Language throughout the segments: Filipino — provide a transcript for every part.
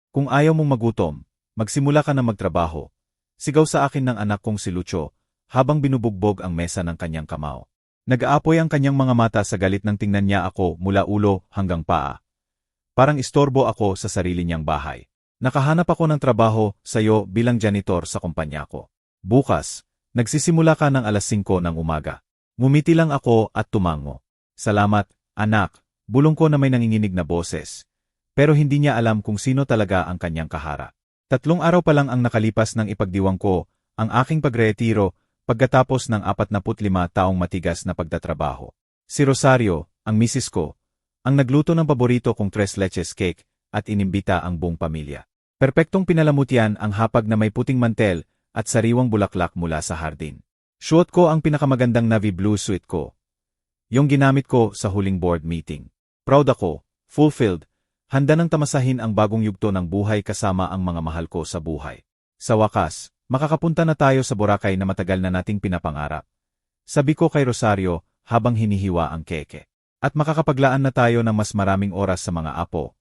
Kung ayaw mong magutom, magsimula ka na magtrabaho. Sigaw sa akin ng anak kong si Lucio, habang binubugbog ang mesa ng kanyang kamao. Nag-aapoy ang kanyang mga mata sa galit nang tingnan niya ako mula ulo hanggang paa. Parang istorbo ako sa sarili niyang bahay. Nakahanap ako ng trabaho sa'yo bilang janitor sa kumpanya ko. Bukas, nagsisimula ka ng alas 5 ng umaga. Ngumiti lang ako at tumango. Salamat, anak, bulong ko na may nanginginig na boses. Pero hindi niya alam kung sino talaga ang kanyang kahara. 3 araw pa lang ang nakalipas ng ipagdiwang ko ang aking pagretiro pagkatapos ng 45 taong matigas na pagtatrabaho. Si Rosario, ang misis ko, ang nagluto ng paborito kong 3 leches cake at inimbita ang buong pamilya. Perpektong pinalamutian ang hapag na may puting mantel at sariwang bulaklak mula sa hardin. Suot ko ang pinakamagandang navy blue suit ko. Yung ginamit ko sa huling board meeting. Proud ako, fulfilled, handa nang tamasahin ang bagong yugto ng buhay kasama ang mga mahal ko sa buhay. Sa wakas, makakapunta na tayo sa Boracay na matagal na nating pinapangarap. Sabi ko kay Rosario habang hinihiwa ang keke. At makakapaglaan na tayo ng mas maraming oras sa mga apo.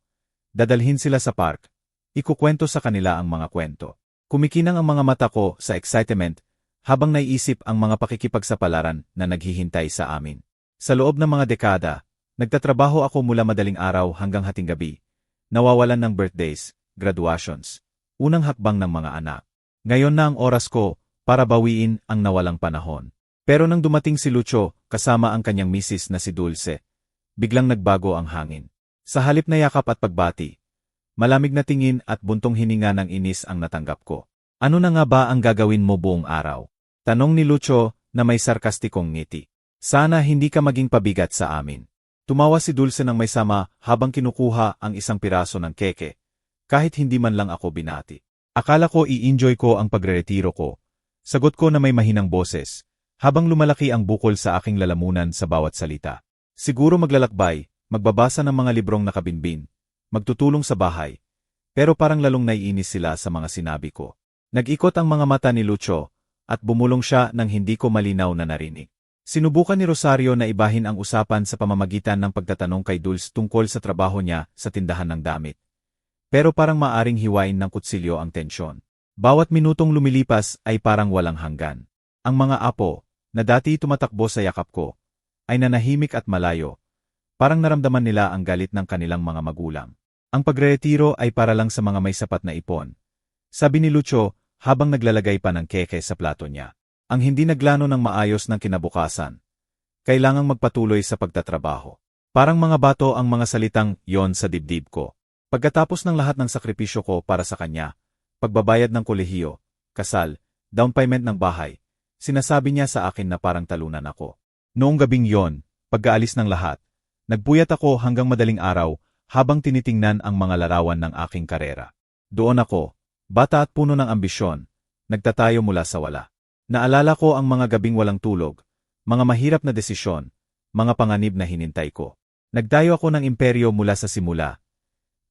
Dadalhin sila sa park. Ikukwento sa kanila ang mga kwento. Kumikinang ang mga mata ko sa excitement habang naiisip ang mga pakikipagsapalaran na naghihintay sa amin. Sa loob ng mga dekada, nagtatrabaho ako mula madaling araw hanggang hating gabi. Nawawalan ng birthdays, graduations, unang hakbang ng mga anak. Ngayon na ang oras ko para bawiin ang nawalang panahon. Pero nang dumating si Lucio kasama ang kanyang misis na si Dulce, biglang nagbago ang hangin. Sa halip na yakap at pagbati, malamig na tingin at buntong hininga ng inis ang natanggap ko. Ano na nga ba ang gagawin mo buong araw? Tanong ni Lucio na may sarkastikong ngiti. Sana hindi ka maging pabigat sa amin. Tumawa si Dulce ng may sama habang kinukuha ang isang piraso ng keke, kahit hindi man lang ako binati. Akala ko i-enjoy ko ang pagreretiro ko. Sagot ko na may mahinang boses, habang lumalaki ang bukol sa aking lalamunan sa bawat salita. Siguro maglalakbay, magbabasa ng mga librong nakabinbin, magtutulong sa bahay, pero parang lalong naiinis sila sa mga sinabi ko. Nag-ikot ang mga mata ni Lucio, at bumulong siya nang hindi ko malinaw na narinig. Sinubukan ni Rosario na ibahin ang usapan sa pamamagitan ng pagtatanong kay Dulce tungkol sa trabaho niya sa tindahan ng damit. Pero parang maaring hiwain ng kutsilyo ang tensyon. Bawat minutong lumilipas ay parang walang hanggan. Ang mga apo, na dati tumatakbo sa yakap ko, ay nanahimik at malayo. Parang naramdaman nila ang galit ng kanilang mga magulang. Ang pagreretiro ay para lang sa mga may sapat na ipon. Sabi ni Lucio habang naglalagay pa ng keke sa plato niya. Ang hindi naglano ng maayos ng kinabukasan. Kailangang magpatuloy sa pagtatrabaho. Parang mga bato ang mga salitang yon sa dibdib ko. Pagkatapos ng lahat ng sakripisyo ko para sa kanya, pagbabayad ng kolehiyo, kasal, down payment ng bahay, sinasabi niya sa akin na parang talunan ako. Noong gabing yon, pagkaalis ng lahat, nagpuyat ako hanggang madaling araw habang tinitingnan ang mga larawan ng aking karera. Doon ako, bata at puno ng ambisyon, nagtatayo mula sa wala. Naalala ko ang mga gabing walang tulog, mga mahirap na desisyon, mga panganib na hinintay ko. Nagdayo ako ng imperyo mula sa simula.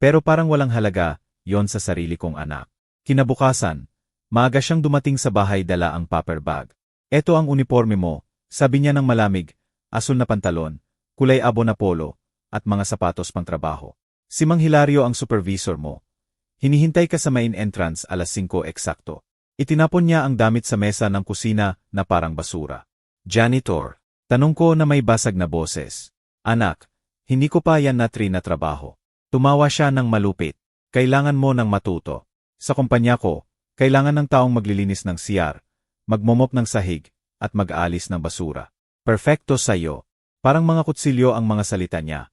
Pero parang walang halaga, yon sa sarili kong anak. Kinabukasan, maaga siyang dumating sa bahay dala ang paper bag. Eto ang uniforme mo, sabi niya ng malamig, asul na pantalon, kulay abo na polo, at mga sapatos pang trabaho. Si Mang Hilario ang supervisor mo. Hinihintay ka sa main entrance alas 5 eksakto. Itinapon niya ang damit sa mesa ng kusina na parang basura. Janitor. Tanong ko na may basag na boses. Anak, hindi ko pa yan na trabaho. Tumawa siya ng malupit. Kailangan mo ng matuto. Sa kumpanya ko, kailangan ng taong maglilinis ng CR, magmomop ng sahig, at mag-aalis ng basura. Perfecto sa'yo. Parang mga kutsilyo ang mga salita niya.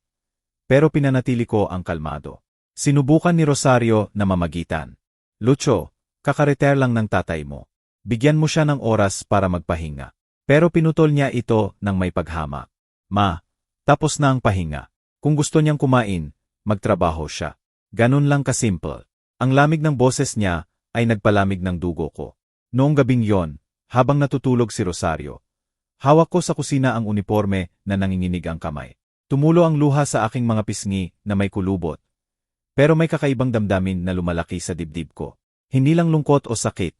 Pero pinanatili ko ang kalmado. Sinubukan ni Rosario na mamagitan. Lucio, kakareter lang ng tatay mo. Bigyan mo siya ng oras para magpahinga. Pero pinutol niya ito ng may paghama. Ma, tapos na ang pahinga. Kung gusto niyang kumain, magtrabaho siya. Ganun lang kasimple. Ang lamig ng boses niya ay nagpalamig ng dugo ko. Noong gabing yon, habang natutulog si Rosario, hawak ko sa kusina ang uniforme na nanginginig ang kamay. Tumulo ang luha sa aking mga pisngi na may kulubot. Pero may kakaibang damdamin na lumalaki sa dibdib ko. Hindi lang lungkot o sakit,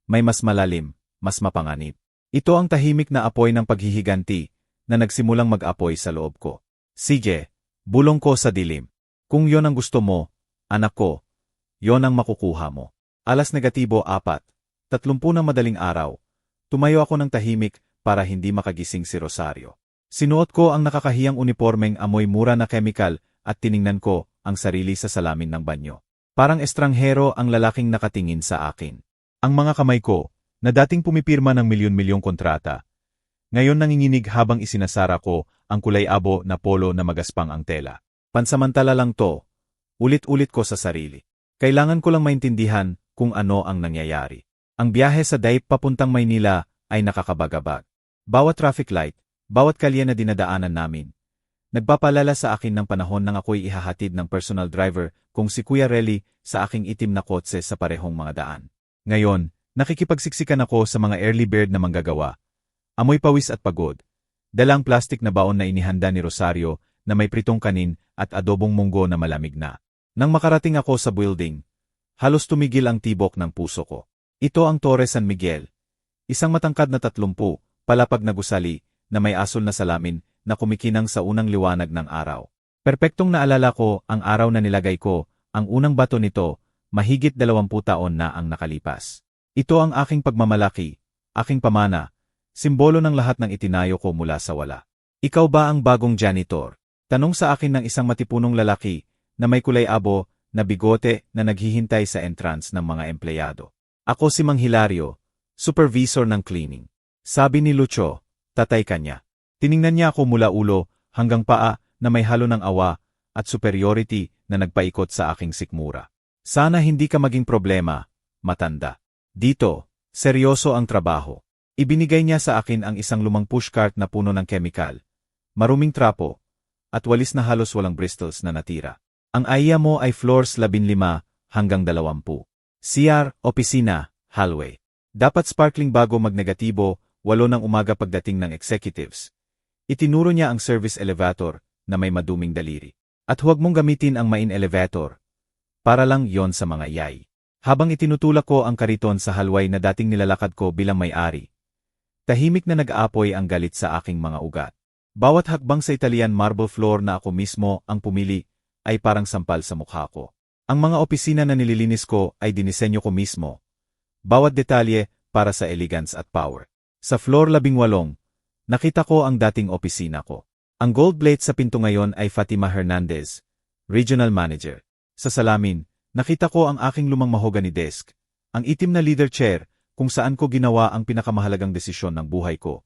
may mas malalim, mas mapanganib. Ito ang tahimik na apoy ng paghihiganti na nagsimulang mag-apoy sa loob ko. Sige, bulong ko sa dilim. Kung yon ang gusto mo, anak ko, yon ang makukuha mo. Alas negatibo 4, 30 na madaling araw. Tumayo ako ng tahimik para hindi makagising si Rosario. Sinuot ko ang nakakahiyang unipormeng amoy mura na chemical at tiningnan ko ang sarili sa salamin ng banyo. Parang estranghero ang lalaking nakatingin sa akin. Ang mga kamay ko, na dating pumipirma ng milyon-milyong kontrata, ngayon nanginginig habang isinasara ko ang kulay-abo na polo na magaspang ang tela. Pansamantala lang to, ulit-ulit ko sa sarili. Kailangan ko lang maintindihan kung ano ang nangyayari. Ang biyahe sa Daip papuntang Maynila ay nakakabagabag. Bawat traffic light, bawat kalye na dinadaanan namin, nagpapalala sa akin ng panahon nang ako'y ihahatid ng personal driver kung si Kuya Relly sa aking itim na kotse sa parehong mga daan. Ngayon, nakikipagsiksikan ako sa mga early bird na manggagawa. Amoy pawis at pagod. Dalang plastik na baon na inihanda ni Rosario na may pritong kanin at adobong munggo na malamig na. Nang makarating ako sa building, halos tumigil ang tibok ng puso ko. Ito ang Torre San Miguel. Isang matangkad na 30, palapag na gusali, na may asol na salamin na kumikinang sa unang liwanag ng araw. Perpektong naalala ko ang araw na nilagay ko, ang unang bato nito, mahigit 20 taon na ang nakalipas. Ito ang aking pagmamalaki, aking pamana, simbolo ng lahat ng itinayo ko mula sa wala. Ikaw ba ang bagong janitor? Tanong sa akin ng isang matipunong lalaki na may kulay-abo na bigote na naghihintay sa entrance ng mga empleyado. Ako si Mang Hilario, supervisor ng cleaning. Sabi ni Lucho, tatay kanya. Tiningnan niya ako mula ulo hanggang paa na may halo ng awa at superiority na nagpaikot sa aking sikmura. Sana hindi ka maging problema, matanda. Dito, seryoso ang trabaho. Ibinigay niya sa akin ang isang lumang pushcart na puno ng chemical, maruming trapo, at walis na halos walang bristles na natira. Ang aya mo ay floors 15 hanggang 20. CR, opisina, hallway. Dapat sparkling bago magnegatibo, 8 ng umaga pagdating ng executives. Itinuro niya ang service elevator na may maduming daliri. At huwag mong gamitin ang main elevator. Para lang yon sa mga yay. Habang itinutulak ko ang kariton sa halway na dating nilalakad ko bilang may-ari, tahimik na nag-aapoy ang galit sa aking mga ugat. Bawat hakbang sa Italian marble floor na ako mismo ang pumili ay parang sampal sa mukha ko. Ang mga opisina na nililinis ko ay dinisenyo ko mismo. Bawat detalye para sa elegance at power. Sa floor 18, nakita ko ang dating opisina ko. Ang gold plate sa pinto ngayon ay Fatima Hernandez, Regional Manager. Sa salamin, nakita ko ang aking lumang mahogany desk, ang itim na leather chair kung saan ko ginawa ang pinakamahalagang desisyon ng buhay ko.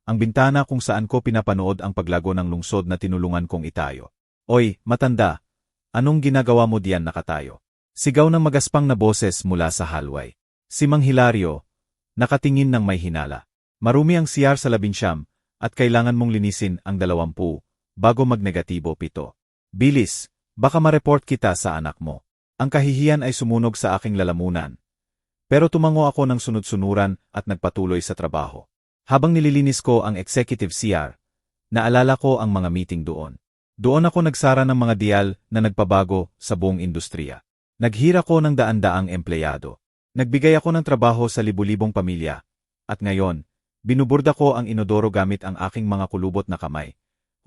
Ang bintana kung saan ko pinapanood ang paglago ng lungsod na tinulungan kong itayo. Oy, matanda, anong ginagawa mo diyan nakatayo? Sigaw ng magaspang na boses mula sa hallway. Si Mang Hilario, nakatingin ng may hinala. Marumi ang CR sa 19 at kailangan mong linisin ang 20 bago magnegatibo 7. Bilis, baka ma-report kita sa anak mo. Ang kahihiyan ay sumunog sa aking lalamunan. Pero tumango ako ng sunod-sunuran at nagpatuloy sa trabaho. Habang nililinis ko ang executive CR, naalala ko ang mga meeting doon. Doon ako nagsara ng mga dial na nagpabago sa buong industriya. Naghira ko ng daan-daang empleyado. Nagbigay ako ng trabaho sa libu-libong pamilya. At ngayon, binuburda ko ang inodoro gamit ang aking mga kulubot na kamay.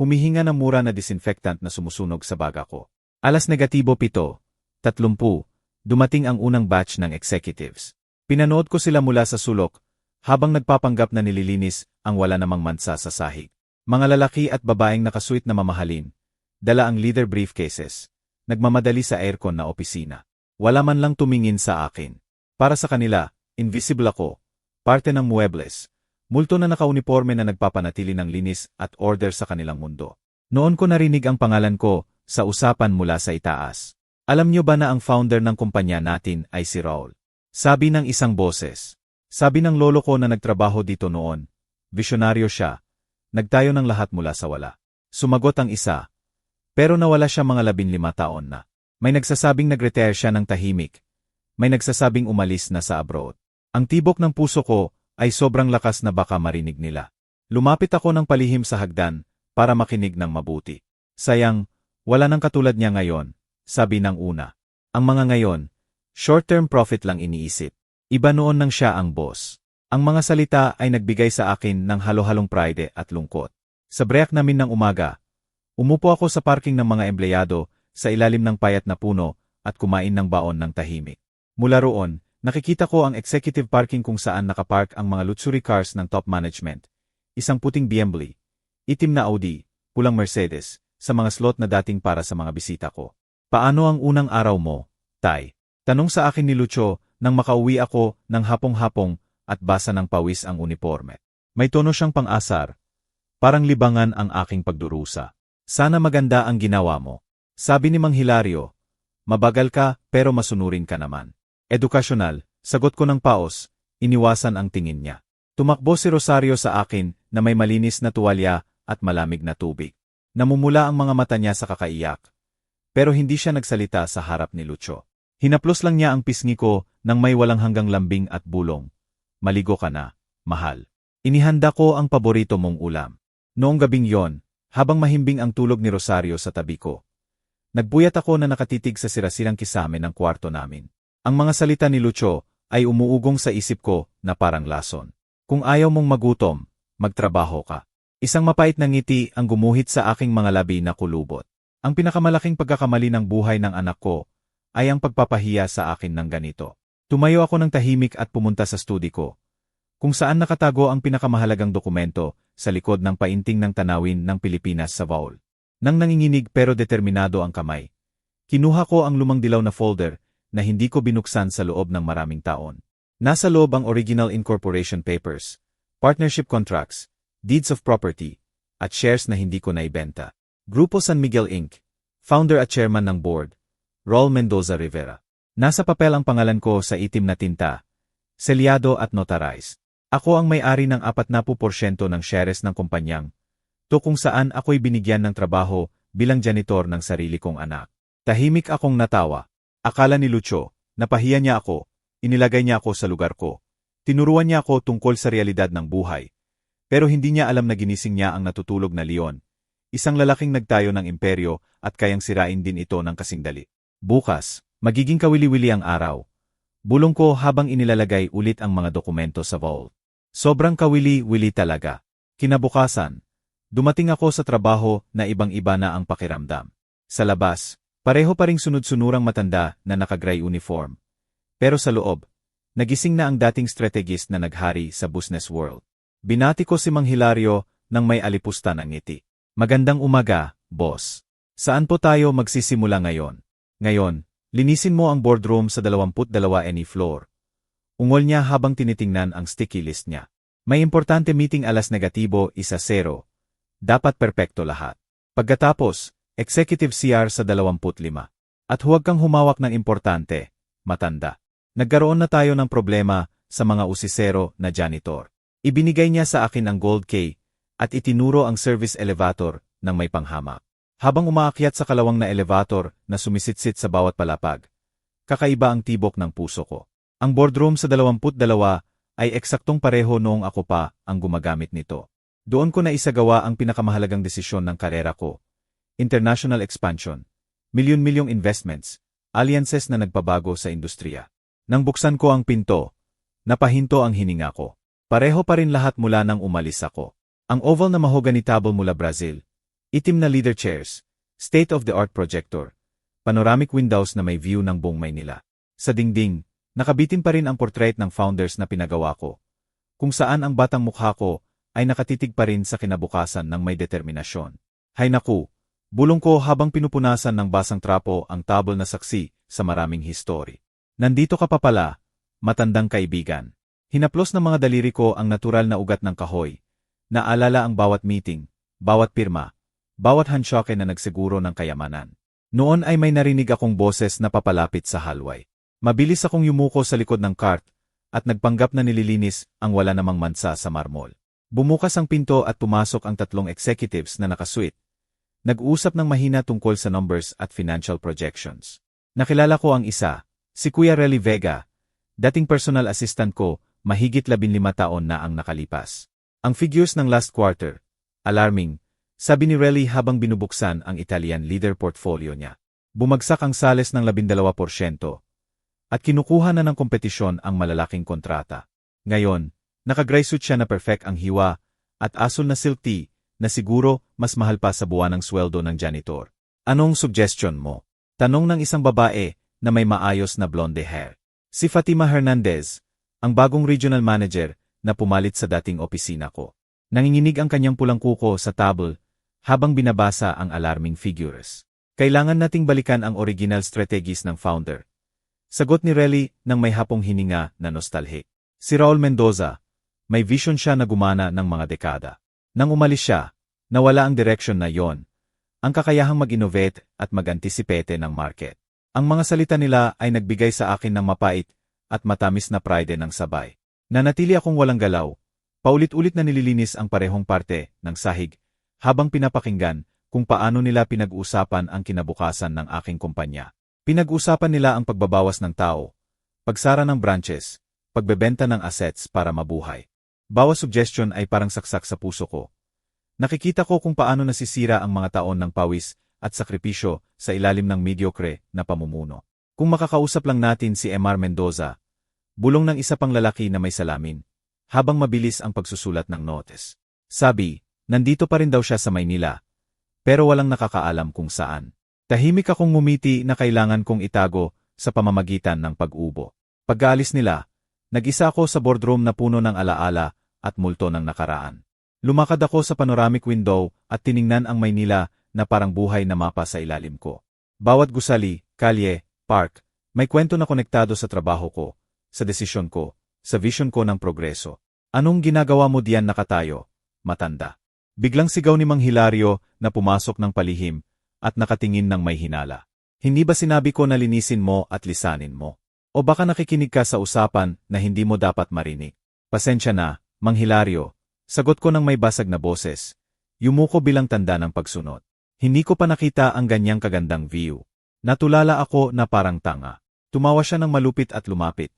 Humihinga ng mura na disinfectant na sumusunog sa baga ko. Alas negatibo 7, 30, dumating ang unang batch ng executives. Pinanood ko sila mula sa sulok, habang nagpapanggap na nililinis ang wala namang mansa sa sahig. Mga lalaki at babaeng nakasuit na mamahalin, dala ang leather briefcases, nagmamadali sa aircon na opisina. Wala man lang tumingin sa akin. Para sa kanila, invisible ako, parte ng muebles, multo na nakauniforme na nagpapanatili ng linis at order sa kanilang mundo. Noon ko narinig ang pangalan ko sa usapan mula sa itaas. Alam niyo ba na ang founder ng kumpanya natin ay si Raul? Sabi ng isang boses. Sabi ng lolo ko na nagtrabaho dito noon. Visyonaryo siya. Nagtayo ng lahat mula sa wala. Sumagot ang isa. Pero nawala siya mga 15 taon na. May nagsasabing nag-retire siya ng tahimik. May nagsasabing umalis na sa abroad. Ang tibok ng puso ko ay sobrang lakas na baka marinig nila. Lumapit ako ng palihim sa hagdan para makinig ng mabuti. Sayang, wala nang katulad niya ngayon. Sabi ng una. Ang mga ngayon, short-term profit lang iniisip. Iba noon nang siya ang boss. Ang mga salita ay nagbigay sa akin ng halo-halong pride at lungkot. Sa break namin ng umaga, umupo ako sa parking ng mga empleyado sa ilalim ng payat na puno at kumain ng baon ng tahimik. Mula roon, nakikita ko ang executive parking kung saan nakapark ang mga luxury cars ng top management. Isang puting BMW, itim na Audi, pulang Mercedes, sa mga slot na dating para sa mga bisita ko. Paano ang unang araw mo, Tay? Tanong sa akin ni Lucio nang makauwi ako ng hapong-hapong at basa ng pawis ang uniforme. May tono siyang pang-asar. Parang libangan ang aking pagdurusa. Sana maganda ang ginawa mo. Sabi ni Mang Hilario, mabagal ka pero masunurin ka naman. Edukasyonal, sagot ko ng paos, iniwasan ang tingin niya. Tumakbo si Rosario sa akin na may malinis na tuwalya at malamig na tubig. Namumula ang mga mata niya sa kakaiyak. Pero hindi siya nagsalita sa harap ni Lucio. Hinaplos lang niya ang pisngi ko nang may walang hanggang lambing at bulong. Maligo ka na, mahal. Inihanda ko ang paborito mong ulam. Noong gabing yon, habang mahimbing ang tulog ni Rosario sa tabi ko, nagbuyat ako na nakatitig sa sirasirang kisame ng kwarto namin. Ang mga salita ni Lucio ay umuugong sa isip ko na parang lason. Kung ayaw mong magutom, magtrabaho ka. Isang mapait na ngiti ang gumuhit sa aking mga labi na kulubot. Ang pinakamalaking pagkakamali ng buhay ng anak ko ay ang pagpapahiya sa akin ng ganito. Tumayo ako ng tahimik at pumunta sa studi ko, kung saan nakatago ang pinakamahalagang dokumento sa likod ng painting ng tanawin ng Pilipinas sa wall. Nang nanginginig pero determinado ang kamay, kinuha ko ang lumang dilaw na folder na hindi ko binuksan sa loob ng maraming taon. Nasa loob ang original incorporation papers, partnership contracts, deeds of property, at shares na hindi ko naibenta. Grupo San Miguel Inc., founder at chairman ng board, Raul Mendoza Rivera. Nasa papel ang pangalan ko sa itim na tinta, selyado at notarized. Ako ang may-ari ng 40% ng shares ng kumpanyang, to kung saan ako'y binigyan ng trabaho bilang janitor ng sarili kong anak. Tahimik akong natawa. Akala ni Lucio, napahiya niya ako, inilagay niya ako sa lugar ko. Tinuruan niya ako tungkol sa realidad ng buhay. Pero hindi niya alam na ginising niya ang natutulog na leon. Isang lalaking nagtayo ng imperyo at kayang sirain din ito ng kasing dali. Bukas, magiging kawili-wili ang araw. Bulong ko habang inilalagay ulit ang mga dokumento sa vault. Sobrang kawili-wili talaga. Kinabukasan, dumating ako sa trabaho na ibang-iba na ang pakiramdam. Sa labas, pareho pa ring sunod-sunurang matanda na naka-gray uniform. Pero sa loob, nagising na ang dating strategist na naghari sa business world. Binati ko si Mang Hilario nang may alipusta ng ngiti. Magandang umaga, boss. Saan po tayo magsisimula ngayon? Ngayon, linisin mo ang boardroom sa 22 NE floor. Ungol niya habang tinitingnan ang sticky list niya. May importante meeting alas negatibo 1-0. Dapat perpekto lahat. Pagkatapos, executive CR sa 25. At huwag kang humawak ng importante, matanda. Nagkaroon na tayo ng problema sa mga usisero na janitor. Ibinigay niya sa akin ang gold key at itinuro ang service elevator ng may panghamak. Habang umaakyat sa kalawang na elevator na sumisitsit sa bawat palapag, kakaiba ang tibok ng puso ko. Ang boardroom sa 22 ay eksaktong pareho noong ako pa ang gumagamit nito. Doon ko na isagawa ang pinakamahalagang desisyon ng karera ko. International expansion, milyon-milyong investments, alliances na nagpabago sa industriya. Nang buksan ko ang pinto, napahinto ang hininga ko. Pareho pa rin lahat mula nang umalis ako. Ang oval na mahogany table mula Brazil, itim na leather chairs, state-of-the-art projector, panoramic windows na may view ng buong Maynila. Sa dingding, nakabitin pa rin ang portrait ng founders na pinagawa ko, kung saan ang batang mukha ko ay nakatitig pa rin sa kinabukasan ng may determinasyon. Hay naku, bulong ko habang pinupunasan ng basang trapo ang table na saksi sa maraming history. Nandito ka pa pala, matandang kaibigan. Hinaplos ng mga daliri ko ang natural na ugat ng kahoy. Naalala ang bawat meeting, bawat pirma, bawat handshake na nagsiguro ng kayamanan. Noon ay may narinig akong boses na papalapit sa hallway. Mabilis akong yumuko sa likod ng cart at nagpanggap na nililinis ang wala namang mansa sa marmol. Bumukas ang pinto at pumasok ang 3 executives na nakasuit. Nag-uusap ng mahina tungkol sa numbers at financial projections. Nakilala ko ang isa, si Kuya Relly Vega, dating personal assistant ko, mahigit 15 taon na ang nakalipas. Ang figures ng last quarter, alarming, sabi ni Relly habang binubuksan ang Italian leader portfolio niya. Bumagsak ang sales ng 12%. At kinukuha na ng kompetisyon ang malalaking kontrata. Ngayon, naka-gray suit siya na perfect ang hiwa, at asul na silk tee, na siguro mas mahal pa sa buwan ng sweldo ng janitor. Anong suggestion mo? Tanong ng isang babae na may maayos na blonde hair. Si Fatima Hernandez, ang bagong regional manager na pumalit sa dating opisina ko. Nanginginig ang kanyang pulang kuko sa table habang binabasa ang alarming figures. Kailangan nating balikan ang original strategies ng founder. Sagot ni Relly nang may hapong hininga na nostalgic. Si Raul Mendoza, may vision siya na gumana ng mga dekada. Nang umalis siya, nawala ang direction na yon, ang kakayahang mag-innovate at mag-anticipate ng market. Ang mga salita nila ay nagbigay sa akin ng mapait at matamis na pride ng sabay. Nanatili akong walang galaw, paulit-ulit na nililinis ang parehong parte ng sahig habang pinapakinggan kung paano nila pinag-uusapan ang kinabukasan ng aking kumpanya. Pinag-uusapan nila ang pagbabawas ng tao, pagsara ng branches, pagbebenta ng assets para mabuhay. Bawat suggestion ay parang saksak sa puso ko. Nakikita ko kung paano nasisira ang mga taon ng pawis at sakripisyo sa ilalim ng mediocre na pamumuno. Kung makakausap lang natin si Mr. Mendoza, bulong ng isa pang lalaki na may salamin, habang mabilis ang pagsusulat ng notes. Sabi, nandito pa rin daw siya sa Maynila, pero walang nakakaalam kung saan. Tahimik akong ngumiti na kailangan kong itago sa pamamagitan ng pag-ubo. Pag-aalis nila, nag-isa ako sa boardroom na puno ng alaala at multo ng nakaraan. Lumakad ako sa panoramic window at tiningnan ang Maynila na parang buhay na mapa sa ilalim ko. Bawat gusali, kalye, park, may kwento na konektado sa trabaho ko, sa desisyon ko, sa vision ko ng progreso. Anong ginagawa mo diyan nakatayo, matanda? Biglang sigaw ni Mang Hilario na pumasok ng palihim at nakatingin ng may hinala. Hindi ba sinabi ko na linisin mo at lisanin mo? O baka nakikinig ka sa usapan na hindi mo dapat marinig? Pasensya na, Mang Hilario. Sagot ko ng may basag na boses. Yumuko bilang tanda ng pagsunod. Hindi ko pa nakita ang ganyang kagandang view. Natulala ako na parang tanga. Tumawa siya ng malupit at lumapit.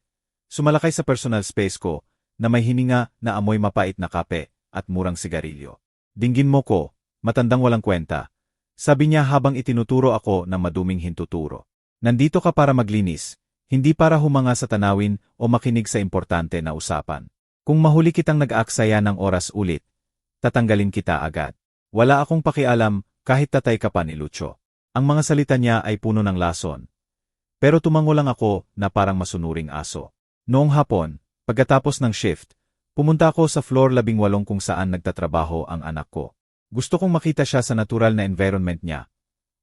Sumalakay sa personal space ko na may hininga na amoy mapait na kape at murang sigarilyo. Dinggin mo ko, matandang walang kwenta. Sabi niya habang itinuturo ako ng maduming hintuturo. Nandito ka para maglinis, hindi para humanga sa tanawin o makinig sa importante na usapan. Kung mahuli kitang nag-aaksaya ng oras ulit, tatanggalin kita agad. Wala akong pakialam kahit tatay ka pa ni Lucho. Ang mga salita niya ay puno ng lason. Pero tumango lang ako na parang masunuring aso. Noong hapon, pagkatapos ng shift, pumunta ako sa floor 18 kung saan nagtatrabaho ang anak ko. Gusto kong makita siya sa natural na environment niya.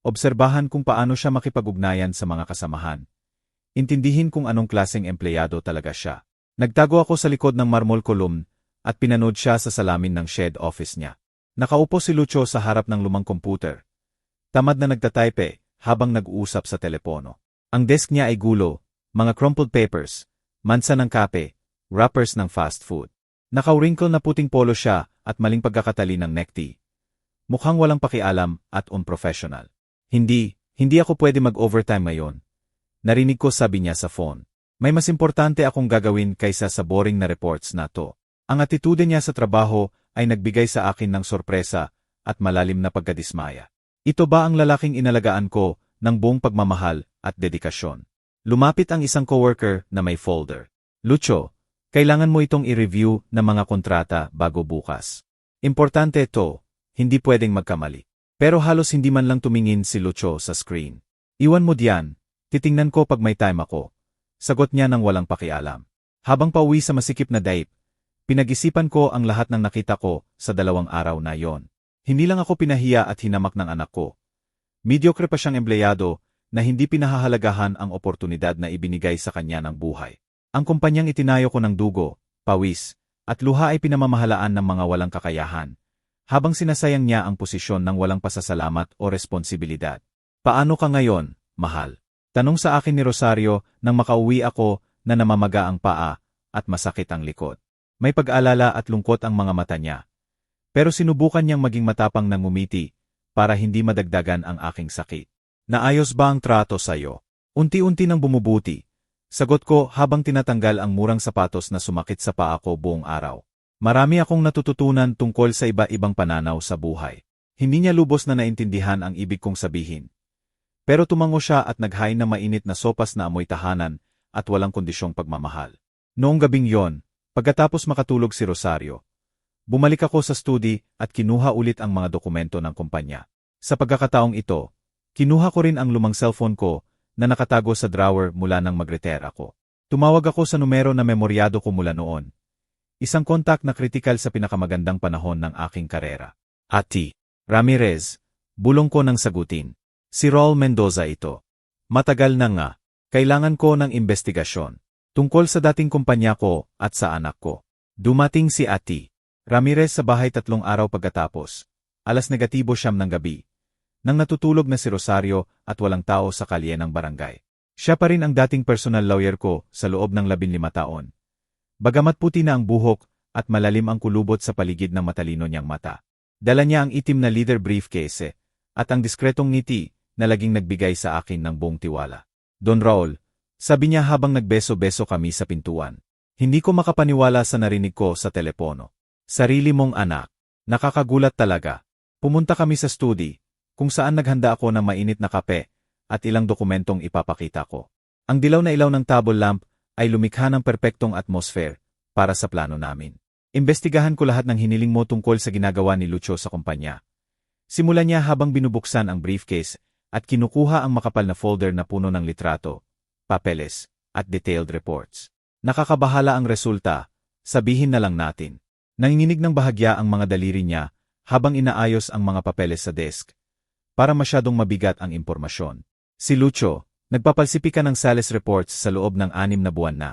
Obserbahan kung paano siya makipag-ugnayan sa mga kasamahan. Intindihin kung anong klaseng empleyado talaga siya. Nagtago ako sa likod ng marmol column at pinanood siya sa salamin ng shed office niya. Nakaupo si Lucho sa harap ng lumang computer. Tamad na nagtatype habang nag-uusap sa telepono. Ang desk niya ay gulo, mga crumpled papers, mansa ng kape, wrappers ng fast food. Naka-wrinkle na puting polo siya at maling pagkakatali ng necktie. Mukhang walang pakialam at unprofessional. Hindi ako pwede mag-overtime ngayon. Narinig ko sabi niya sa phone. May mas importante akong gagawin kaysa sa boring na reports na to. Ang atitude niya sa trabaho ay nagbigay sa akin ng sorpresa at malalim na pagkadismaya. Ito ba ang lalaking inalagaan ko ng buong pagmamahal at dedikasyon? Lumapit ang isang coworker na may folder. Lucho, kailangan mo itong i-review ng mga kontrata bago bukas. Importante ito, hindi pwedeng magkamali. Pero halos hindi man lang tumingin si Lucho sa screen. Iwan mo diyan, titingnan ko pag may time ako. Sagot niya nang walang pakialam. Habang pauwi sa masikip na daip, pinag-isipan ko ang lahat ng nakita ko sa 2 araw na yon. Hindi lang ako pinahiya at hinamak ng anak ko. Mediocre pa siyang empleyado na hindi pinahahalagahan ang oportunidad na ibinigay sa kanya ng buhay. Ang kumpanyang itinayo ko ng dugo, pawis, at luha ay pinamamahalaan ng mga walang kakayahan, habang sinasayang niya ang posisyon ng walang pasasalamat o responsibilidad. Paano ka ngayon, mahal? Tanong sa akin ni Rosario nang makauwi ako na namamaga ang paa at masakit ang likod. May pag-alala at lungkot ang mga mata niya. Pero sinubukan niyang maging matapang na ngumiti para hindi madagdagan ang aking sakit. Naayos ba ang trato sa'yo? Unti-unti nang bumubuti. Sagot ko habang tinatanggal ang murang sapatos na sumakit sa paa ko buong araw. Marami akong natututunan tungkol sa iba-ibang pananaw sa buhay. Hindi niya lubos na naintindihan ang ibig kong sabihin. Pero tumango siya at naghain na mainit na sopas na amoy tahanan at walang kondisyong pagmamahal. Noong gabing yon, pagkatapos makatulog si Rosario, bumalik ako sa studi at kinuha ulit ang mga dokumento ng kumpanya. Sa pagkakataong ito, kinuha ko rin ang lumang cellphone ko na nakatago sa drawer mula nang mag-retire ako. Tumawag ako sa numero na memoryado ko mula noon. Isang kontak na kritikal sa pinakamagandang panahon ng aking karera. Ati Ramirez, bulong ko nang sagutin. Si Raul Mendoza ito. Matagal na nga. Kailangan ko ng investigasyon. Tungkol sa dating kumpanya ko at sa anak ko. Dumating si Ati Ramirez sa bahay 3 araw pagkatapos. Alas negatibo 9 ng gabi. Nang natutulog na si Rosario at walang tao sa kalye ng barangay. Siya pa rin ang dating personal lawyer ko sa loob ng 15 taon. Bagamat puti na ang buhok at malalim ang kulubot sa paligid ng matalino niyang mata. Dala niya ang itim na leather briefcase at ang diskretong ngiti na laging nagbigay sa akin ng buong tiwala. Don Raul, sabi niya habang nagbeso-beso kami sa pintuan. Hindi ko makapaniwala sa narinig ko sa telepono. Sarili mong anak. Nakakagulat talaga. Pumunta kami sa study, kung saan naghanda ako ng mainit na kape at ilang dokumentong ipapakita ko. Ang dilaw na ilaw ng table lamp ay lumikha ng perpektong atmosphere para sa plano namin. Imbestigahan ko lahat ng hiniling mo tungkol sa ginagawa ni Lucio sa kumpanya. Simulan niya habang binubuksan ang briefcase at kinukuha ang makapal na folder na puno ng litrato, papeles, at detailed reports. Nakakabahala ang resulta, sabihin na lang natin. Nanginginig ng bahagya ang mga daliri niya habang inaayos ang mga papeles sa desk. Para masyadong mabigat ang impormasyon. Si Lucio, nagpapalsipika ng sales reports sa loob ng 6 na buwan na.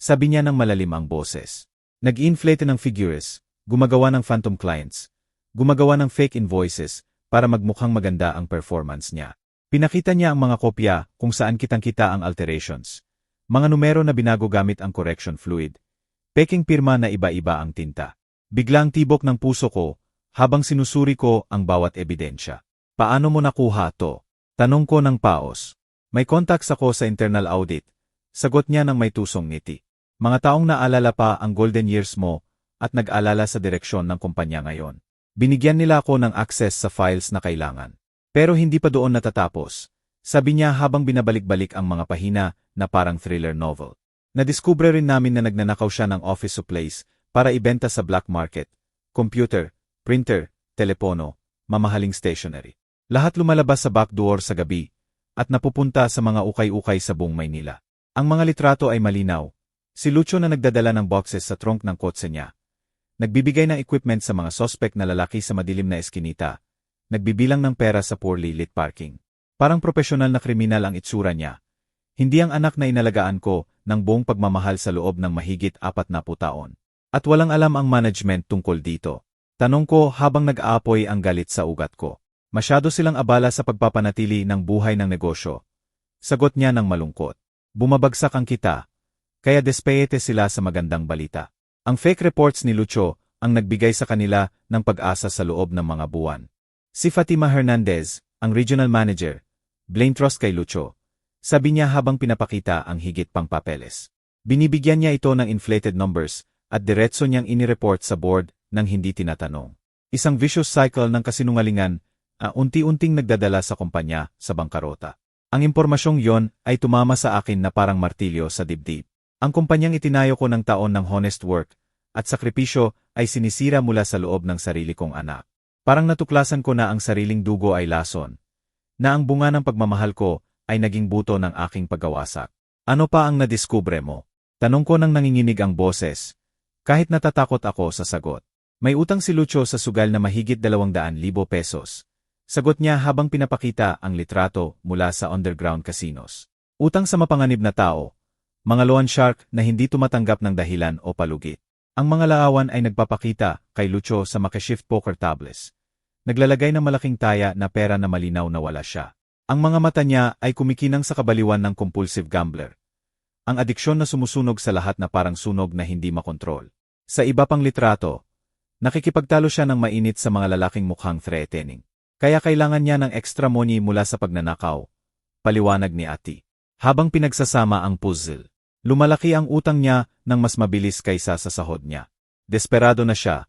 Sabi niya ng malalim ang boses. Nag-inflate ng figures, gumagawa ng phantom clients, gumagawa ng fake invoices para magmukhang maganda ang performance niya. Pinakita niya ang mga kopya kung saan kitang-kita ang alterations. Mga numero na binago gamit ang correction fluid. Peking pirma na iba-iba ang tinta. Biglang tibok ng puso ko habang sinusuri ko ang bawat ebidensya. Paano mo nakuha to? Tanong ko ng paos. May contacts ako sa internal audit. Sagot niya ng may tusong ngiti. Mga taong naalala pa ang golden years mo at nag-alala sa direksyon ng kumpanya ngayon. Binigyan nila ako ng access sa files na kailangan. Pero hindi pa doon natatapos. Sabi niya habang binabalik-balik ang mga pahina na parang thriller novel. Nadiskubre rin namin na nagnanakaw siya ng office supplies para ibenta sa black market, computer, printer, telepono, mamahaling stationery. Lahat lumalabas sa backdoor sa gabi at napupunta sa mga ukay-ukay sa buong Maynila. Ang mga litrato ay malinaw. Si Lucio na nagdadala ng boxes sa trunk ng kotse niya. Nagbibigay ng equipment sa mga suspect na lalaki sa madilim na eskinita. Nagbibilang ng pera sa poorly lit parking. Parang profesional na kriminal ang itsura niya. Hindi ang anak na inalagaan ko ng buong pagmamahal sa loob ng mahigit 40 taon. At walang alam ang management tungkol dito. Tanong ko habang nag-aapoy ang galit sa ugat ko. Masyado silang abala sa pagpapanatili ng buhay ng negosyo. Sagot niya ng malungkot. Bumabagsak ang kita. Kaya despeyete sila sa magandang balita. Ang fake reports ni Lucio ang nagbigay sa kanila ng pag-asa sa loob ng mga buwan. Si Fatima Hernandez, ang regional manager, blamed trust kay Lucio. Sabi niya habang pinapakita ang higit pang papeles. Binibigyan niya ito ng inflated numbers at diretso niyang inireport sa board nang hindi tinatanong. Isang vicious cycle ng kasinungalingan unti-unting nagdadala sa kumpanya sa bangkarota. Ang impormasyong yon ay tumama sa akin na parang martilyo sa dibdib. Ang kumpanyang itinayo ko ng taon ng honest work at sakripisyo ay sinisira mula sa loob ng sarili kong anak. Parang natuklasan ko na ang sariling dugo ay lason. Na ang bunga ng pagmamahal ko ay naging buto ng aking pagkawasak. Ano pa ang nadiskubre mo? Tanong ko nang nanginginig ang boses. Kahit natatakot ako sa sagot. May utang si Lucio sa sugal na mahigit 200,000 pesos. Sagot niya habang pinapakita ang litrato mula sa underground casinos. Utang sa mapanganib na tao. Mga loan shark na hindi tumatanggap ng dahilan o palugit. Ang mga laawan ay nagpapakita kay Lucio sa makeshift poker tables. Naglalagay ng malaking taya na pera na malinaw na wala siya. Ang mga mata niya ay kumikinang sa kabaliwan ng compulsive gambler. Ang adiksyon na sumusunog sa lahat na parang sunog na hindi makontrol. Sa iba pang litrato, nakikipagtalo siya ng mainit sa mga lalaking mukhang threatening. Kaya kailangan niya ng extra money mula sa pagnanakaw. Paliwanag ni Ati. Habang pinagsasama ang puzzle, lumalaki ang utang niya ng mas mabilis kaysa sa sahod niya. Desperado na siya.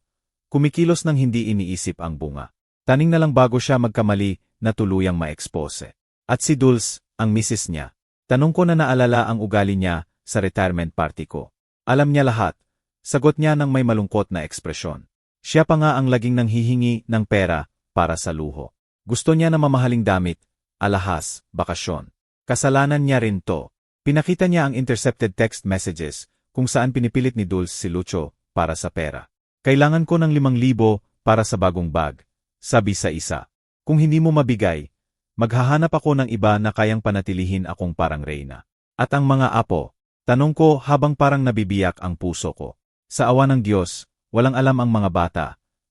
Kumikilos nang hindi iniisip ang bunga. Taning na lang bago siya magkamali na tuluyang ma-expose. At si Dulce, ang misis niya. Tanong ko na naalala ang ugali niya sa retirement party ko. Alam niya lahat. Sagot niya ng may malungkot na ekspresyon. Siya pa nga ang laging nanghihingi ng pera para sa luho. Gusto niya na mamahaling damit, alahas, bakasyon. Kasalanan niya rin to. Pinakita niya ang intercepted text messages kung saan pinipilit ni Dulce si Lucio para sa pera. Kailangan ko ng 5,000 para sa bagong bag, sabi sa isa. Kung hindi mo mabigay, maghahanap ako ng iba na kayang panatilihin akong parang reyna. At ang mga apo, tanong ko habang parang nabibiyak ang puso ko. Sa awa ng Diyos, walang alam ang mga bata,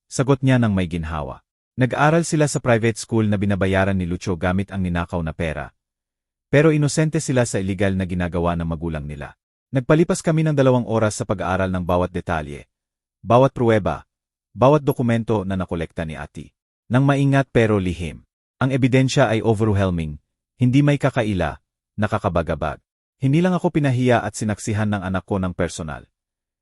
sagot niya ng may ginhawa. Nag-aaral sila sa private school na binabayaran ni Lucio gamit ang ninakaw na pera. Pero inosente sila sa iligal na ginagawa ng magulang nila. Nagpalipas kami ng 2 oras sa pag-aaral ng bawat detalye, bawat pruweba, bawat dokumento na nakolekta ni Ati. Nang maingat pero lihim. Ang ebidensya ay overwhelming, hindi may kakaila, nakakabagabag. Hindi lang ako pinahiya at sinaksihan ng anak ko ng personal.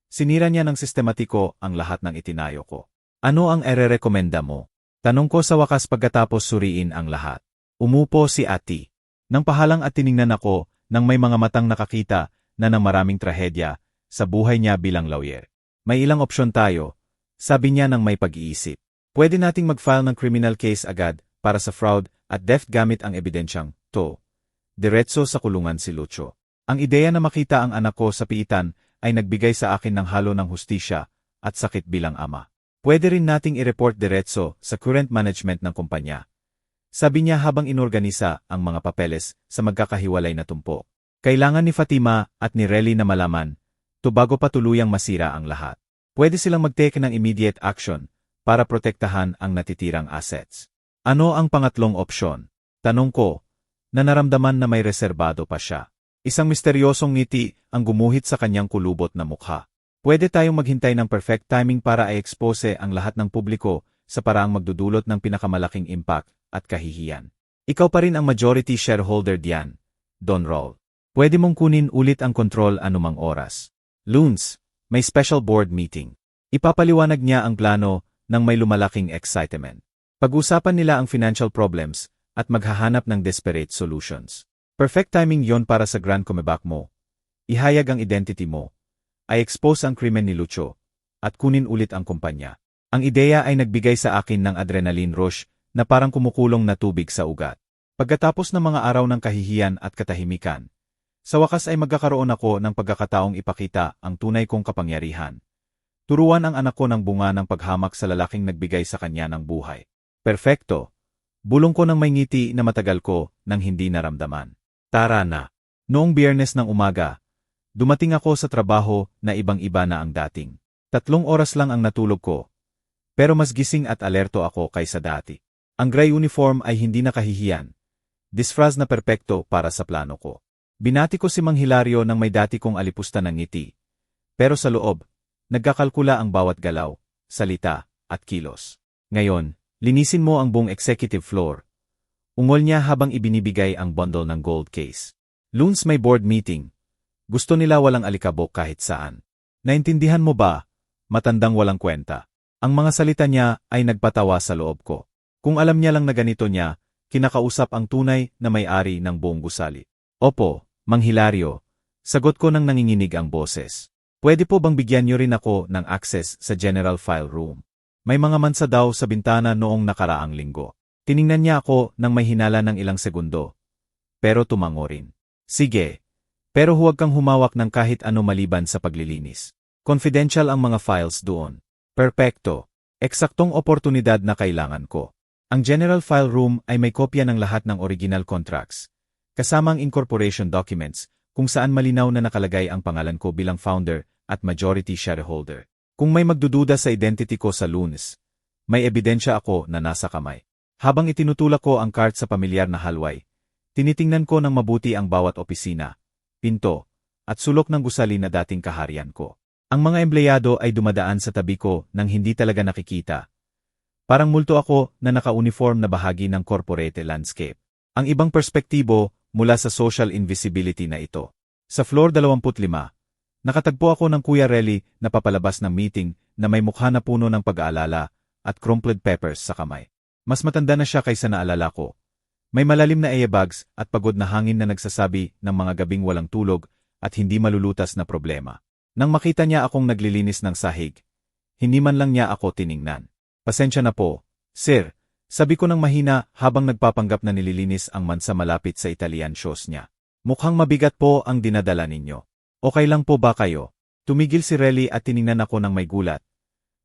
Sinira niya ng sistematiko ang lahat ng itinayo ko. Ano ang ererekomenda mo? Tanong ko sa wakas pagkatapos suriin ang lahat. Umupo si Ati. Nang pahalang at tiningnan ako, nang may mga matang nakakita na ng maraming trahedya sa buhay niya bilang lawyer. May ilang opsyon tayo, sabi niya nang may pag-iisip. Pwede nating mag-file ng criminal case agad para sa fraud at theft gamit ang ebidensyang to. Diretso sa kulungan si Lucio. Ang ideya na makita ang anak ko sa piitan ay nagbigay sa akin ng halo ng hustisya at sakit bilang ama. Pwede rin nating i-report diretso sa current management ng kumpanya. Sabi niya habang inorganisa ang mga papeles sa magkakahiwalay na tumpok. Kailangan ni Fatima at ni Relly na malaman, to bago pa tuluyang masira ang lahat. Pwede silang mag-take ng immediate action para protektahan ang natitirang assets. Ano ang pangatlong opsyon? Tanong ko, na naramdaman na may reserbado pa siya. Isang misteryosong ngiti ang gumuhit sa kanyang kulubot na mukha. Pwede tayong maghintay ng perfect timing para i-expose ang lahat ng publiko sa paraang magdudulot ng pinakamalaking impact at kahihiyan. Ikaw pa rin ang majority shareholder diyan, Don Raul. Pwede mong kunin ulit ang kontrol anumang oras. Lunes, may special board meeting. Ipapaliwanag niya ang plano ng may lumalaking excitement. Pag-usapan nila ang financial problems at maghahanap ng desperate solutions. Perfect timing yon para sa grand comeback mo. Ihayag ang identity mo. I-expose ang krimen ni Lucio at kunin ulit ang kumpanya. Ang ideya ay nagbigay sa akin ng adrenaline rush na parang kumukulong na tubig sa ugat. Pagkatapos ng mga araw ng kahihiyan at katahimikan, sa wakas ay magkakaroon ako ng pagkakataong ipakita ang tunay kong kapangyarihan. Turuan ang anak ko ng bunga ng paghamak sa lalaking nagbigay sa kanya ng buhay. Perfecto. Bulong ko ng may ngiti na matagal ko nang hindi naramdaman. Tara na. Noong Biyernes ng umaga, dumating ako sa trabaho na ibang-iba na ang dating. 3 oras lang ang natulog ko. Pero mas gising at alerto ako kaysa dati. Ang gray uniform ay hindi nakahihiyan. Disfraz na perpekto para sa plano ko. Binati ko si Mang Hilario nang may dati kong alipusta ng ngiti. Pero sa loob, nagkakalkula ang bawat galaw, salita, at kilos. Ngayon, linisin mo ang buong executive floor. Ungol niya habang ibinibigay ang bundle ng gold case. Lunes may board meeting. Gusto nila walang alikabok kahit saan. Naintindihan mo ba? Matandang walang kwenta. Ang mga salita niya ay nagpatawa sa loob ko. Kung alam niya lang na ganito niya, kinakausap ang tunay na may-ari ng buong gusali. Opo, Mang Hilario. Sagot ko nang nanginginig ang boses. Pwede po bang bigyan niyo rin ako ng access sa general file room? May mga mansa daw sa bintana noong nakaraang linggo. Tiningnan niya ako nang may hinala ng ilang segundo. Pero tumango rin. Sige. Pero huwag kang humawak ng kahit ano maliban sa paglilinis. Confidential ang mga files doon. Perpekto. Eksaktong oportunidad na kailangan ko. Ang general file room ay may kopya ng lahat ng original contracts, kasamang incorporation documents, kung saan malinaw na nakalagay ang pangalan ko bilang founder at majority shareholder. Kung may magdududa sa identity ko sa Lunes, may ebidensya ako na nasa kamay. Habang itinutulak ko ang card sa pamilyar na halway, tinitingnan ko ng mabuti ang bawat opisina, pinto, at sulok ng gusali na dating kaharian ko. Ang mga empleyado ay dumadaan sa tabi ko nang hindi talaga nakikita. Parang multo ako na naka-uniform na bahagi ng corporate landscape. Ang ibang perspektibo mula sa social invisibility na ito. Sa floor 25, nakatagpo ako ng Kuya Relly na papalabas ng meeting na may mukha na puno ng pag-aalala at crumpled papers sa kamay. Mas matanda na siya kaysa naalala ko. May malalim na earbags at pagod na hangin na nagsasabi ng mga gabing walang tulog at hindi malulutas na problema. Nang makita niya akong naglilinis ng sahig, hindi man lang niya ako tiningnan. Pasensya na po, sir, Sabi ko ng mahina habang nagpapanggap na nililinis ang mansa malapit sa Italian shows niya. Mukhang mabigat po ang dinadala ninyo. Okay lang po ba kayo? Tumigil si Relly at tiningnan ako ng may gulat.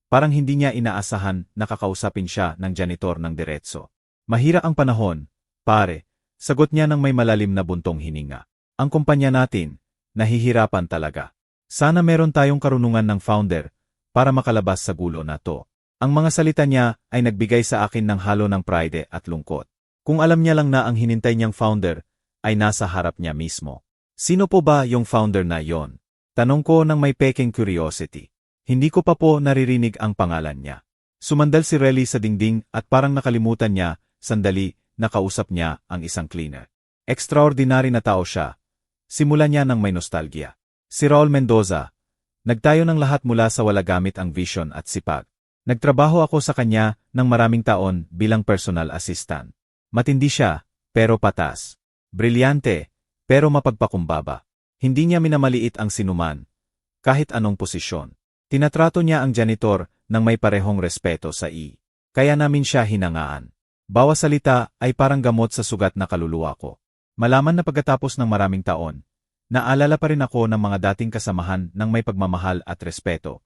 Parang hindi niya inaasahan na kakausapin siya ng janitor ng diretso. Mahirap ang panahon, pare. Sagot niya ng may malalim na buntong hininga. Ang kumpanya natin, nahihirapan talaga. Sana meron tayong karunungan ng founder para makalabas sa gulo na to. Ang mga salita niya ay nagbigay sa akin ng halo ng pride at lungkot. Kung alam niya lang na ang hinintay niyang founder ay nasa harap niya mismo. Sino po ba yung founder na yon? Tanong ko ng may peking curiosity. Hindi ko pa po naririnig ang pangalan niya. Sumandal si Relly sa dingding at parang nakalimutan niya, sandali, nakausap niya ang isang cleaner. Extraordinary na tao siya. Simula niya ng may nostalgia. Si Raul Mendoza. Nagtayo ng lahat mula sa wala gamit ang vision at sipag. Nagtrabaho ako sa kanya ng maraming taon bilang personal assistant. Matindi siya, pero patas. Brilyante, pero mapagpakumbaba. Hindi niya minamaliit ang sinuman, kahit anong posisyon. Tinatrato niya ang janitor ng may parehong respeto sa Kaya namin siya hinangaan. Bawa salita ay parang gamot sa sugat na kaluluwa ko. Malaman na pagkatapos ng maraming taon, naalala pa rin ako ng mga dating kasamahan ng may pagmamahal at respeto.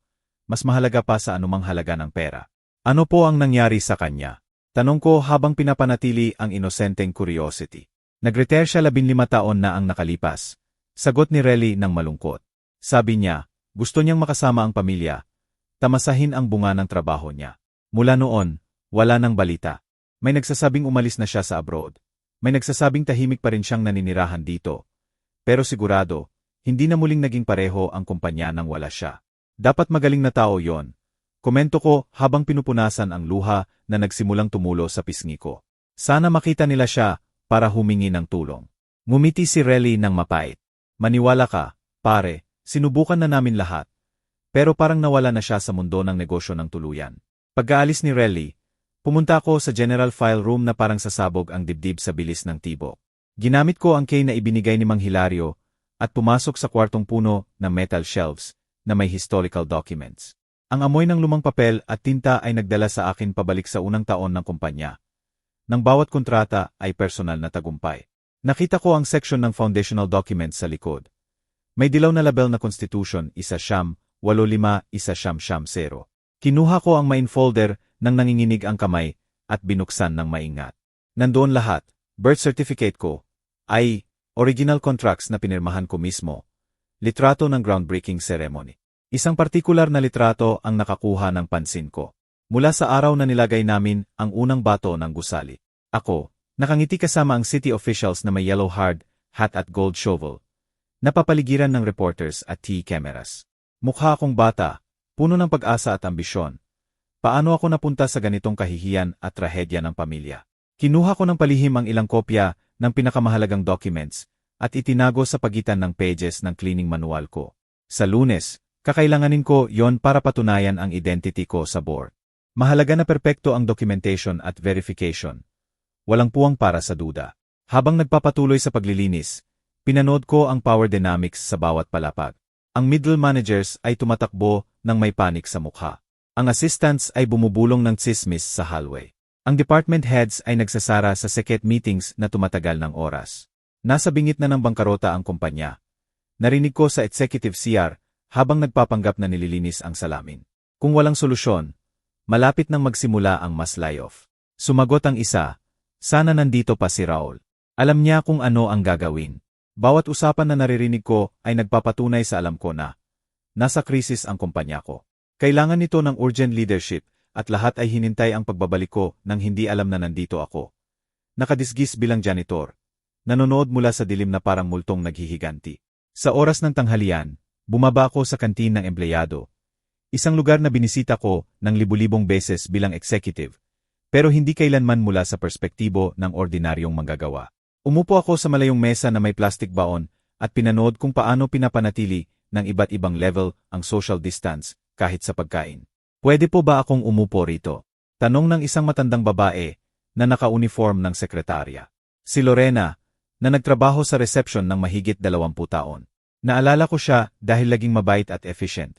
Mas mahalaga pa sa anumang halaga ng pera. Ano po ang nangyari sa kanya? Tanong ko habang pinapanatili ang inosenteng curiosity. Nag-retire siya 15 taon na ang nakalipas. Sagot ni Relly ng malungkot. Sabi niya, gusto niyang makasama ang pamilya. Tamasahin ang bunga ng trabaho niya. Mula noon, wala nang balita. May nagsasabing umalis na siya sa abroad. May nagsasabing tahimik pa rin siyang naninirahan dito. Pero sigurado, hindi na muling naging pareho ang kumpanya nang wala siya. Dapat magaling na tao yon. Komento ko habang pinupunasan ang luha na nagsimulang tumulo sa pisngi ko. Sana makita nila siya para humingi ng tulong. Ngumiti si Relly ng mapait. Maniwala ka, pare, sinubukan na namin lahat. Pero parang nawala na siya sa mundo ng negosyo ng tuluyan. Pagkaalis ni Relly, pumunta ako sa general file room na parang sasabog ang dibdib sa bilis ng tibok. Ginamit ko ang key na ibinigay ni Mang Hilario at pumasok sa kwartong puno ng metal shelves na may historical documents. Ang amoy ng lumang papel at tinta ay nagdala sa akin pabalik sa unang taon ng kumpanya. Nang bawat kontrata ay personal na tagumpay. Nakita ko ang section ng foundational documents sa likod. May dilaw na label na Constitution, 1-85-1-0. Kinuha ko ang main folder nang nanginginig ang kamay at binuksan ng maingat. Nandoon lahat, birth certificate ko, ay original contracts na pinirmahan ko mismo. Litrato ng groundbreaking ceremony. Isang partikular na litrato ang nakakuha ng pansin ko. Mula sa araw na nilagay namin ang unang bato ng gusali. Ako, nakangiti kasama ang city officials na may yellow hard hat at gold shovel. Napapaligiran ng reporters at cameras. Mukha akong bata, puno ng pag-asa at ambisyon. Paano ako napunta sa ganitong kahihiyan at trahedya ng pamilya? Kinuha ko ng palihim ang ilang kopya ng pinakamahalagang documents at itinago sa pagitan ng pages ng cleaning manual ko. Sa Lunes, kakailanganin ko yon para patunayan ang identity ko sa board. Mahalaga na perpekto ang documentation at verification. Walang puwang para sa duda. Habang nagpapatuloy sa paglilinis, pinanood ko ang power dynamics sa bawat palapag. Ang middle managers ay tumatakbo ng may panik sa mukha. Ang assistants ay bumubulong ng tsismis sa hallway. Ang department heads ay nagsasara sa secret meetings na tumatagal ng oras. Nasa bingit na ng bangkarota ang kumpanya. Narinig ko sa executive CR habang nagpapanggap na nililinis ang salamin. Kung walang solusyon, malapit nang magsimula ang mass layoff. Sumagot ang isa, sana nandito pa si Raul. Alam niya kung ano ang gagawin. Bawat usapan na naririnig ko ay nagpapatunay sa alam ko na nasa krisis ang kumpanya ko. Kailangan nito ng urgent leadership at lahat ay hinintay ang pagbabalik ko nang hindi alam na nandito ako. Nakadisgis bilang janitor. Nanonood mula sa dilim na parang multong naghihiganti. Sa oras ng tanghalian, bumaba ako sa kantin ng empleyado. Isang lugar na binisita ko ng libu-libong beses bilang executive, pero hindi kailanman mula sa perspektibo ng ordinaryong manggagawa. Umupo ako sa malayong mesa na may plastic baon at pinanood kung paano pinapanatili ng iba't ibang level ang social distance kahit sa pagkain. Pwede po ba akong umupo rito? Tanong ng isang matandang babae na naka-uniform ng sekretarya. Si Lorena, na nagtrabaho sa reception ng mahigit 20 taon. Naalala ko siya dahil laging mabait at efficient.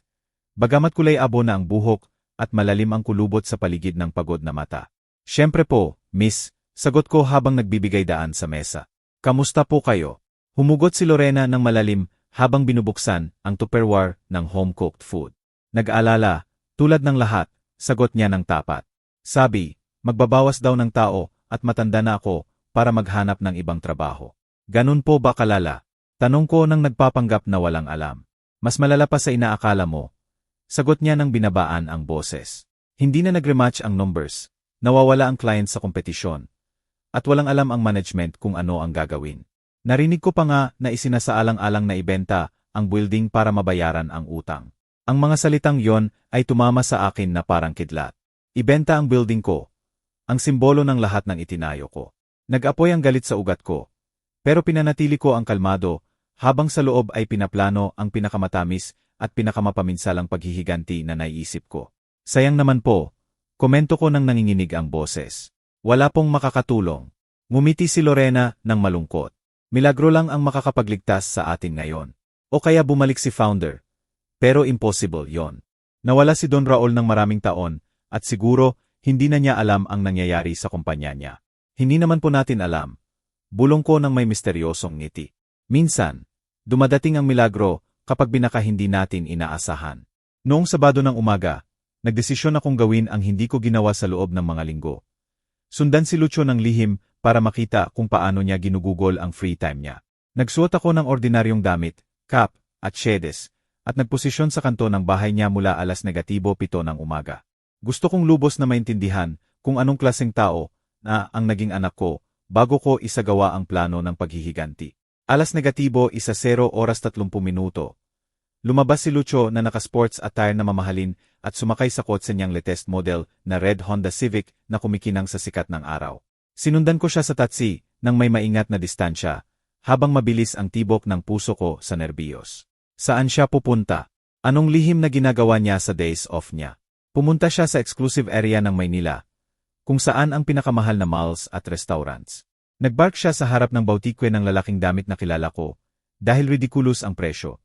Bagamat kulay abo na ang buhok at malalim ang kulubot sa paligid ng pagod na mata. Siyempre po, miss, sagot ko habang nagbibigay daan sa mesa. Kamusta po kayo? Humugot si Lorena ng malalim habang binubuksan ang Tupperware ng home-cooked food. Nag-aalala, tulad ng lahat, sagot niya ng tapat. Sabi, magbabawas daw ng tao at matanda na ako para maghanap ng ibang trabaho. Ganun po ba kalala? Tanong ko nang nagpapanggap na walang alam. Mas malala pa sa inaakala mo. Sagot niya nang binabaan ang boses. Hindi na nag-rematch ang numbers. Nawawala ang client sa kompetisyon. At walang alam ang management kung ano ang gagawin. Narinig ko pa nga na isinasaalang-alang na ibenta ang building para mabayaran ang utang. Ang mga salitang yon ay tumama sa akin na parang kidlat. Ibenta ang building ko. Ang simbolo ng lahat ng itinayo ko. Nag-apoy ang galit sa ugat ko. Pero pinanatili ko ang kalmado habang sa loob ay pinaplano ang pinakamatamis at pinakamapaminsalang paghihiganti na naiisip ko. Sayang naman po. Komento ko nang nanginginig ang boses. Wala pong makakatulong. Ngumiti si Lorena ng malungkot. Milagro lang ang makakapagligtas sa atin ngayon. O kaya bumalik si founder. Pero impossible yon. Nawala si Don Raul ng maraming taon at siguro hindi na niya alam ang nangyayari sa kumpanya niya. Hindi naman po natin alam. Bulong ko ng may misteryosong ngiti. Minsan, dumadating ang milagro kapag binaka hindi natin inaasahan. Noong Sabado ng umaga, nagdesisyon akong gawin ang hindi ko ginawa sa loob ng mga linggo. Sundan si Lucio ng lihim para makita kung paano niya ginugugol ang free time niya. Nagsuot ako ng ordinaryong damit, cap, at shedes, at nagposisyon sa kanto ng bahay niya mula 7:00 ng umaga. Gusto kong lubos na maintindihan kung anong klaseng tao na ang naging anak ko bago ko isagawa ang plano ng paghihiganti. 1:30 Lumabas si Lucio na naka-sports attire na mamahalin at sumakay sa kotse niyang latest model na red Honda Civic na kumikinang sa sikat ng araw. Sinundan ko siya sa taxi nang may maingat na distansya, habang mabilis ang tibok ng puso ko sa nerbiyos. Saan siya pupunta? Anong lihim na ginagawa niya sa days off niya? Pumunta siya sa exclusive area ng Maynila, kung saan ang pinakamahal na malls at restaurants. Nagbark siya sa harap ng boutique ng lalaking damit na kilala ko, dahil ridiculous ang presyo.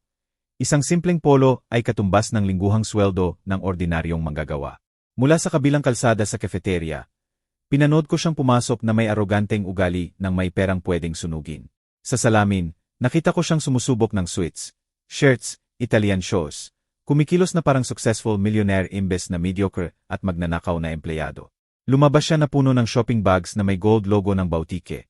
Isang simpleng polo ay katumbas ng lingguhang sweldo ng ordinaryong manggagawa. Mula sa kabilang kalsada sa cafeteria, pinanood ko siyang pumasok na may aroganteng ugali ng may perang pwedeng sunugin. Sa salamin, nakita ko siyang sumusubok ng suits, shirts, Italian shows, kumikilos na parang successful millionaire imbes na mediocre at magnanakaw na empleyado. Lumabas siya na puno ng shopping bags na may gold logo ng boutique.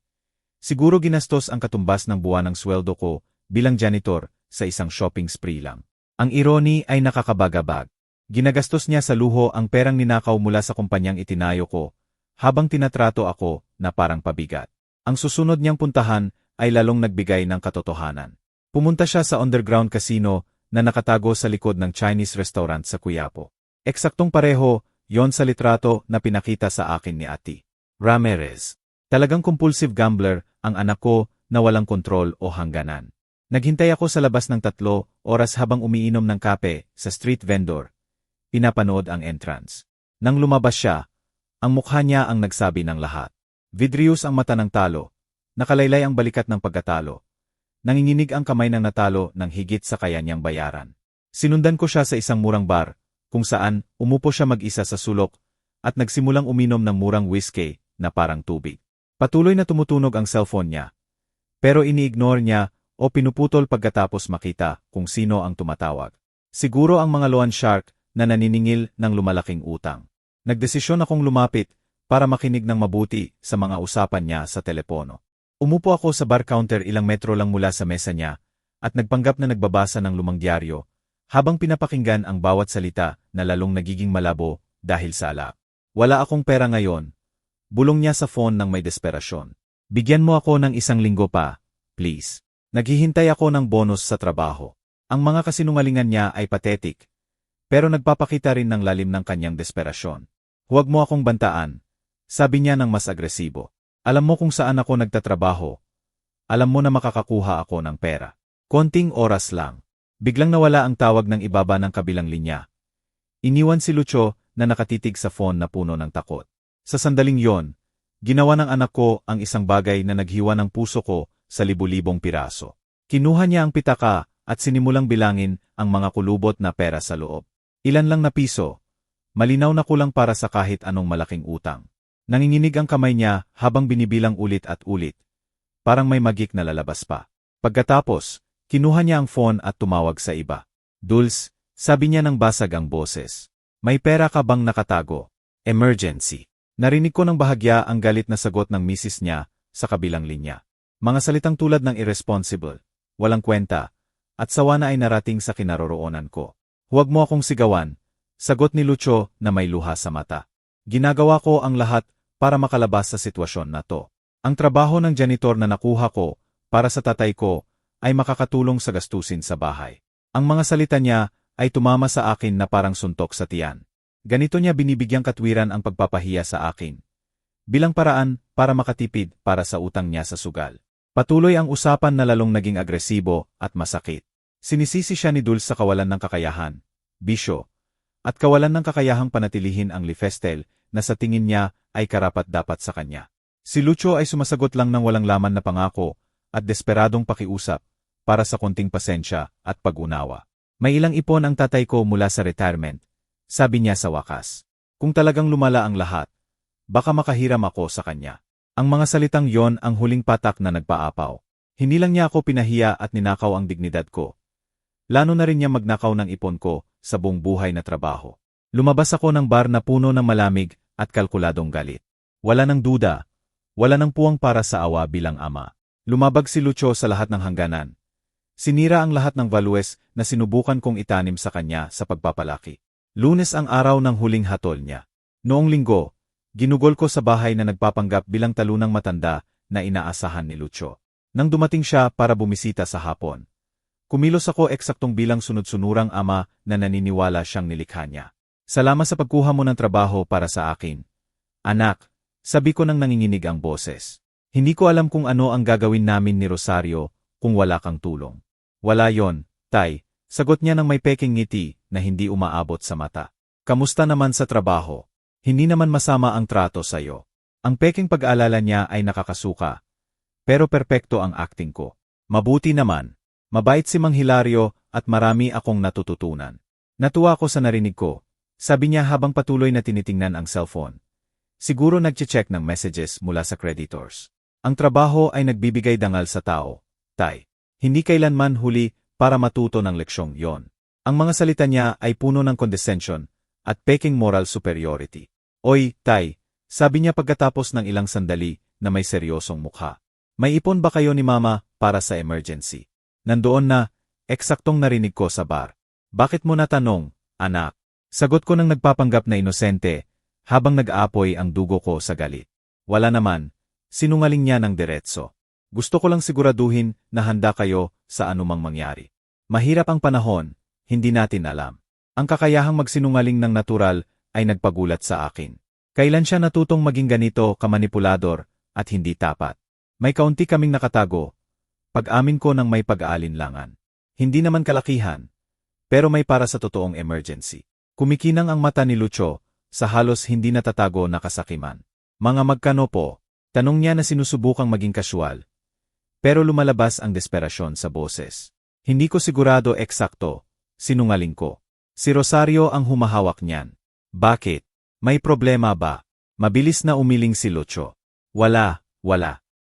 Siguro ginastos ang katumbas ng buwan ng sweldo ko bilang janitor sa isang shopping spree lang. Ang irony ay nakakabagabag. Ginagastos niya sa luho ang perang ninakaw mula sa kumpanyang itinayo ko, habang tinatrato ako na parang pabigat. Ang susunod niyang puntahan ay lalong nagbigay ng katotohanan. Pumunta siya sa underground casino na nakatago sa likod ng Chinese restaurant sa Quiapo. Eksaktong pareho yon sa litrato na pinakita sa akin ni Ati Ramirez. Talagang compulsive gambler ang anak ko na walang kontrol o hangganan. Naghintay ako sa labas ng 3 oras habang umiinom ng kape sa street vendor. Pinapanood ang entrance. Nang lumabas siya, ang mukha niya ang nagsabi ng lahat. Vidrius ang mata ng talo. Nakalaylay ang balikat ng pagkatalo. Nanginginig ang kamay ng natalo ng higit sa kaya niyang bayaran. Sinundan ko siya sa isang murang bar, kung saan umupo siya mag-isa sa sulok at nagsimulang uminom ng murang whiskey na parang tubig. Patuloy na tumutunog ang cellphone niya. Pero ini-ignore niya o pinuputol pagkatapos makita kung sino ang tumatawag. Siguro ang mga loan shark na naniningil ng lumalaking utang. Nagdesisyon akong lumapit para makinig ng mabuti sa mga usapan niya sa telepono. Umupo ako sa bar counter ilang metro lang mula sa mesa niya at nagpanggap na nagbabasa ng lumang dyaryo habang pinapakinggan ang bawat salita na lalong nagiging malabo dahil sa alak. Wala akong pera ngayon. Bulong niya sa phone ng may desperasyon. Bigyan mo ako ng 1 linggo pa, please. Naghihintay ako ng bonus sa trabaho. Ang mga kasinungalingan niya ay pathetic, pero nagpapakita rin ng lalim ng kanyang desperasyon. Huwag mo akong bantaan, sabi niya ng mas agresibo. Alam mo kung saan ako nagtatrabaho. Alam mo na makakakuha ako ng pera. Konting oras lang. Biglang nawala ang tawag ng ibaba ng kabilang linya. Iniwan si Lucio na nakatitig sa phone na puno ng takot. Sa sandaling yon, ginawa ng anak ko ang isang bagay na naghiwa ng puso ko sa libu-libong piraso. Kinuha niya ang pitaka at sinimulang bilangin ang mga kulubot na pera sa loob. Ilan lang na piso. Malinaw na kulang para sa kahit anong malaking utang. Nanginginig ang kamay niya habang binibilang ulit at ulit. Parang may magik na lalabas pa. Pagkatapos, kinuha niya ang phone at tumawag sa iba. Dulce, sabi niya ng basag ang boses. May pera ka bang nakatago? Emergency. Narinig ko ng bahagya ang galit na sagot ng misis niya sa kabilang linya. Mga salitang tulad ng irresponsible, walang kwenta, at sawa na ay narating sa kinaroroonan ko. Huwag mo akong sigawan, sagot ni Lucio na may luha sa mata. Ginagawa ko ang lahat para makalabas sa sitwasyon na to. Ang trabaho ng janitor na nakuha ko para sa tatay ko ay makakatulong sa gastusin sa bahay. Ang mga salita niya ay tumama sa akin na parang suntok sa tiyan. Ganito niya binibigyang katwiran ang pagpapahiya sa akin. Bilang paraan para makatipid para sa utang niya sa sugal. Patuloy ang usapan na lalong naging agresibo at masakit. Sinisisi siya ni Dulce sa kawalan ng kakayahan, bisyo, at kawalan ng kakayahang panatilihin ang lifestyle na sa tingin niya ay karapat-dapat sa kanya. Si Lucio ay sumasagot lang ng walang laman na pangako at desperadong pakiusap para sa konting pasensya at pag-unawa. May ilang ipon ang tatay ko mula sa retirement, sabi niya sa wakas. Kung talagang lumala ang lahat, baka makahiram ako sa kanya. Ang mga salitang yon ang huling patak na nagpaapaw. Hindi lang niya ako pinahiya at ninakaw ang dignidad ko. Lano na rin niya magnakaw ng ipon ko sa buong buhay na trabaho. Lumabas ako ng bar na puno ng malamig at kalkuladong galit. Wala ng duda, wala ng puwang para sa awa bilang ama. Lumabag si Lucio sa lahat ng hangganan. Sinira ang lahat ng values na sinubukan kong itanim sa kanya sa pagpapalaki. Lunes ang araw ng huling hatol niya. Noong linggo, ginugol ko sa bahay na nagpapanggap bilang talunang matanda na inaasahan ni Lucio. Nang dumating siya para bumisita sa hapon, kumilos ako eksaktong bilang sunod-sunurang ama na naniniwala siyang nilikha niya. Salamat sa pagkuha mo ng trabaho para sa akin. Anak, sabi ko nang nanginginig ang boses. Hindi ko alam kung ano ang gagawin namin ni Rosario kung wala kang tulong. Wala yon, tay, sagot niya ng may peking ngiti na hindi umaabot sa mata. Kamusta naman sa trabaho? Hindi naman masama ang trato sa'yo. Ang peking pag-aalala niya ay nakakasuka. Pero perpekto ang acting ko. Mabuti naman. Mabait si Mang Hilario at marami akong natututunan. Natuwa ako sa narinig ko. Sabi niya habang patuloy na tinitingnan ang cellphone. Siguro nagche-check ng messages mula sa creditors. Ang trabaho ay nagbibigay dangal sa tao, tay. Hindi kailanman huli para matuto ng leksyong yon. Ang mga salita niya ay puno ng condescension at peking moral superiority. Oy, tay, sabi niya pagkatapos ng ilang sandali na may seryosong mukha. May ipon ba kayo ni mama para sa emergency? Nandoon na, eksaktong narinig ko sa bar. Bakit mo natanong, anak? Sagot ko nang nagpapanggap na inosente habang nag-aapoy ang dugo ko sa galit. Wala naman, sinungaling niya ng diretso. Gusto ko lang siguraduhin na handa kayo sa anumang mangyari. Mahirap ang panahon, hindi natin alam. Ang kakayahang magsinungaling ng natural ay nagpagulat sa akin. Kailan siya natutong maging ganito kamanipulador at hindi tapat? May kaunti kaming nakatago. Pag-amin ko ng may pag-aalinlangan. Hindi naman kalakihan, pero may para sa totoong emergency. Kumikinang ang mata ni Lucio sa halos hindi natatago na kasakiman. Mga magkano po? Tanong niya na sinusubukang maging kasyual. Pero lumalabas ang desperasyon sa boses. Hindi ko sigurado eksakto, sinungaling ko. Si Rosario ang humahawak niyan. Bakit? May problema ba? Mabilis na umiling si Lucio. Wala.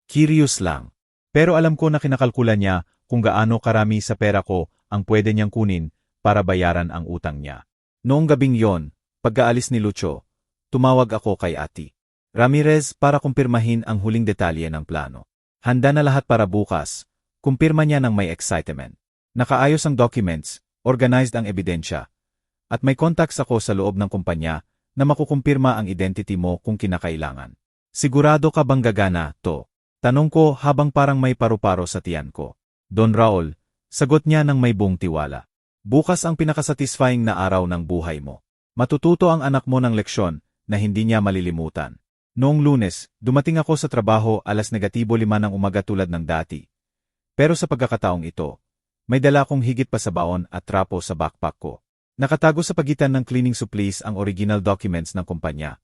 Curious lang. Pero alam ko na kinakalkula niya kung gaano karami sa pera ko ang pwede niyang kunin para bayaran ang utang niya. Noong gabing yon, pagkaalis ni Lucio, tumawag ako kay Ati Ramirez para kumpirmahin ang huling detalye ng plano. Handa na lahat para bukas, kumpirma niya ng may excitement. Nakaayos ang documents, organized ang ebidensya, at may contacts ako sa loob ng kumpanya na makukumpirma ang identity mo kung kinakailangan. Sigurado ka bang gagana, to? Tanong ko habang parang may paru-paro sa tiyan ko. Don Raul, sagot niya ng may buong tiwala. Bukas ang pinakasatisfying na araw ng buhay mo. Matututo ang anak mo ng leksyon na hindi niya malilimutan. Noong Lunes, dumating ako sa trabaho 5:05 ng umaga tulad ng dati. Pero sa pagkakataong ito, may dala akong higit pa sa baon at trapo sa backpack ko. Nakatago sa pagitan ng cleaning supplies ang original documents ng kumpanya,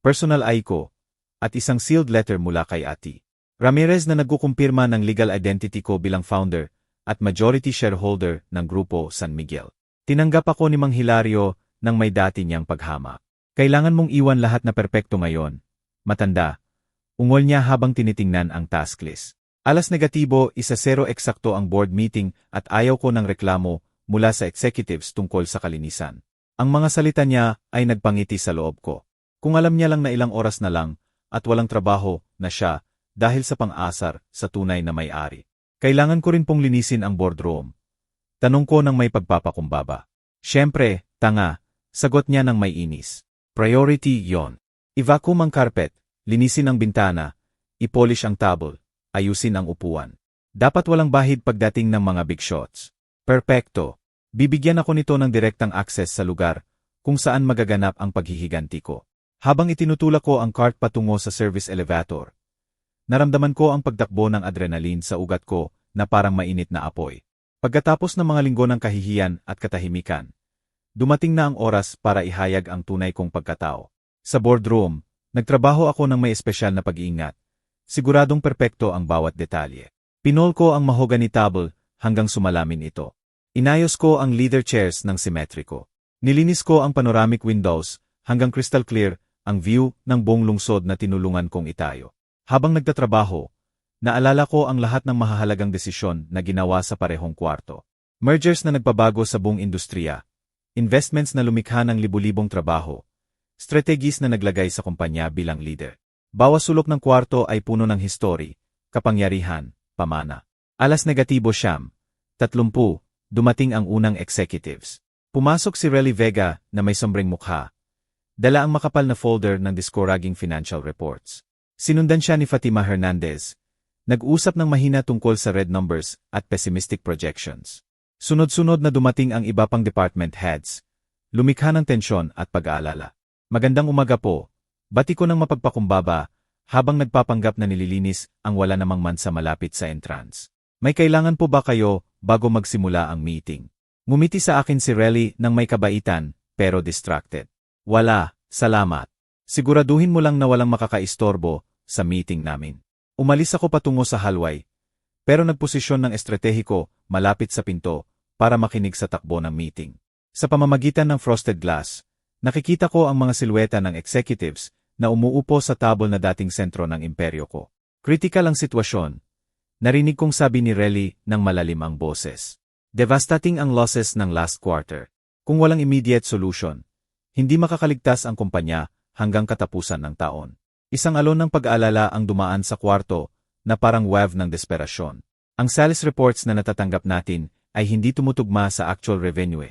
personal ID ko, at isang sealed letter mula kay Ati Ramirez na nagkukumpirma ng legal identity ko bilang founder at majority shareholder ng Grupo San Miguel. Tinanggap ako ni Mang Hilario ng may dati niyang paghama. Kailangan mong iwan lahat na perpekto ngayon, Matanda. Ungol niya habang tinitingnan ang task list. Alas negatibo, 1-0 eksakto ang board meeting at ayaw ko ng reklamo mula sa executives tungkol sa kalinisan. Ang mga salita niya ay nagpangiti sa loob ko. Kung alam niya lang na ilang oras na lang at walang trabaho na siya dahil sa pang-asar sa tunay na may-ari. Kailangan ko rin pong linisin ang boardroom. Tanong ko ng may pagpapakumbaba. Siyempre, tanga, sagot niya ng may inis. Priority yon. I-vacuum ang carpet, linisin ang bintana, i-polish ang table, ayusin ang upuan. Dapat walang bahid pagdating ng mga big shots. Perpekto. Bibigyan ako nito ng direktang access sa lugar kung saan magaganap ang paghihiganti ko. Habang itinutulak ko ang cart patungo sa service elevator, naramdaman ko ang pagtakbo ng adrenaline sa ugat ko na parang mainit na apoy. Pagkatapos ng mga linggo ng kahihiyan at katahimikan, dumating na ang oras para ihayag ang tunay kong pagkatao. Sa boardroom, nagtrabaho ako ng may espesyal na pag-iingat. Siguradong perpekto ang bawat detalye. Pinol ko ang mahogany table hanggang sumalamin ito. Inayos ko ang leather chairs ng simetriko. Nilinis ko ang panoramic windows hanggang crystal clear ang view ng buong lungsod na tinulungan kong itayo. Habang nagtatrabaho, naalala ko ang lahat ng mahahalagang desisyon na ginawa sa parehong kwarto. Mergers na nagpabago sa buong industriya, investments na lumikha ng libu-libong trabaho, strategies na naglagay sa kumpanya bilang leader. Bawas sulok ng kwarto ay puno ng history, kapangyarihan, pamana. Alas negatibo 30, dumating ang unang executives. Pumasok si Relly Vega na may sombreng mukha. Dala ang makapal na folder ng discouraging financial reports. Sinundan siya ni Fatima Hernandez. Nag-usap ng mahina tungkol sa red numbers at pessimistic projections. Sunod-sunod na dumating ang iba pang department heads. Lumikha ng tensyon at pag-aalala. Magandang umaga po. Bati ko ng mapagpakumbaba habang nagpapanggap na nililinis ang wala namang mansa malapit sa entrance. May kailangan po ba kayo bago magsimula ang meeting? Ngumiti sa akin si Relly nang may kabaitan pero distracted. Wala, salamat. Siguraduhin mo lang na walang makakaistorbo sa meeting namin. Umalis ako patungo sa hallway, pero nagposisyon ng estratehiko malapit sa pinto para makinig sa takbo ng meeting. Sa pamamagitan ng frosted glass, nakikita ko ang mga silweta ng executives na umuupo sa table na dating sentro ng imperyo ko. Critical ang sitwasyon. Narinig kong sabi ni Relly ng malalim ang boses. Devastating ang losses ng last quarter. Kung walang immediate solution, hindi makakaligtas ang kumpanya hanggang katapusan ng taon. Isang alon ng pag-aalala ang dumaan sa kwarto na parang wave ng desperasyon. Ang sales reports na natatanggap natin ay hindi tumutugma sa actual revenue.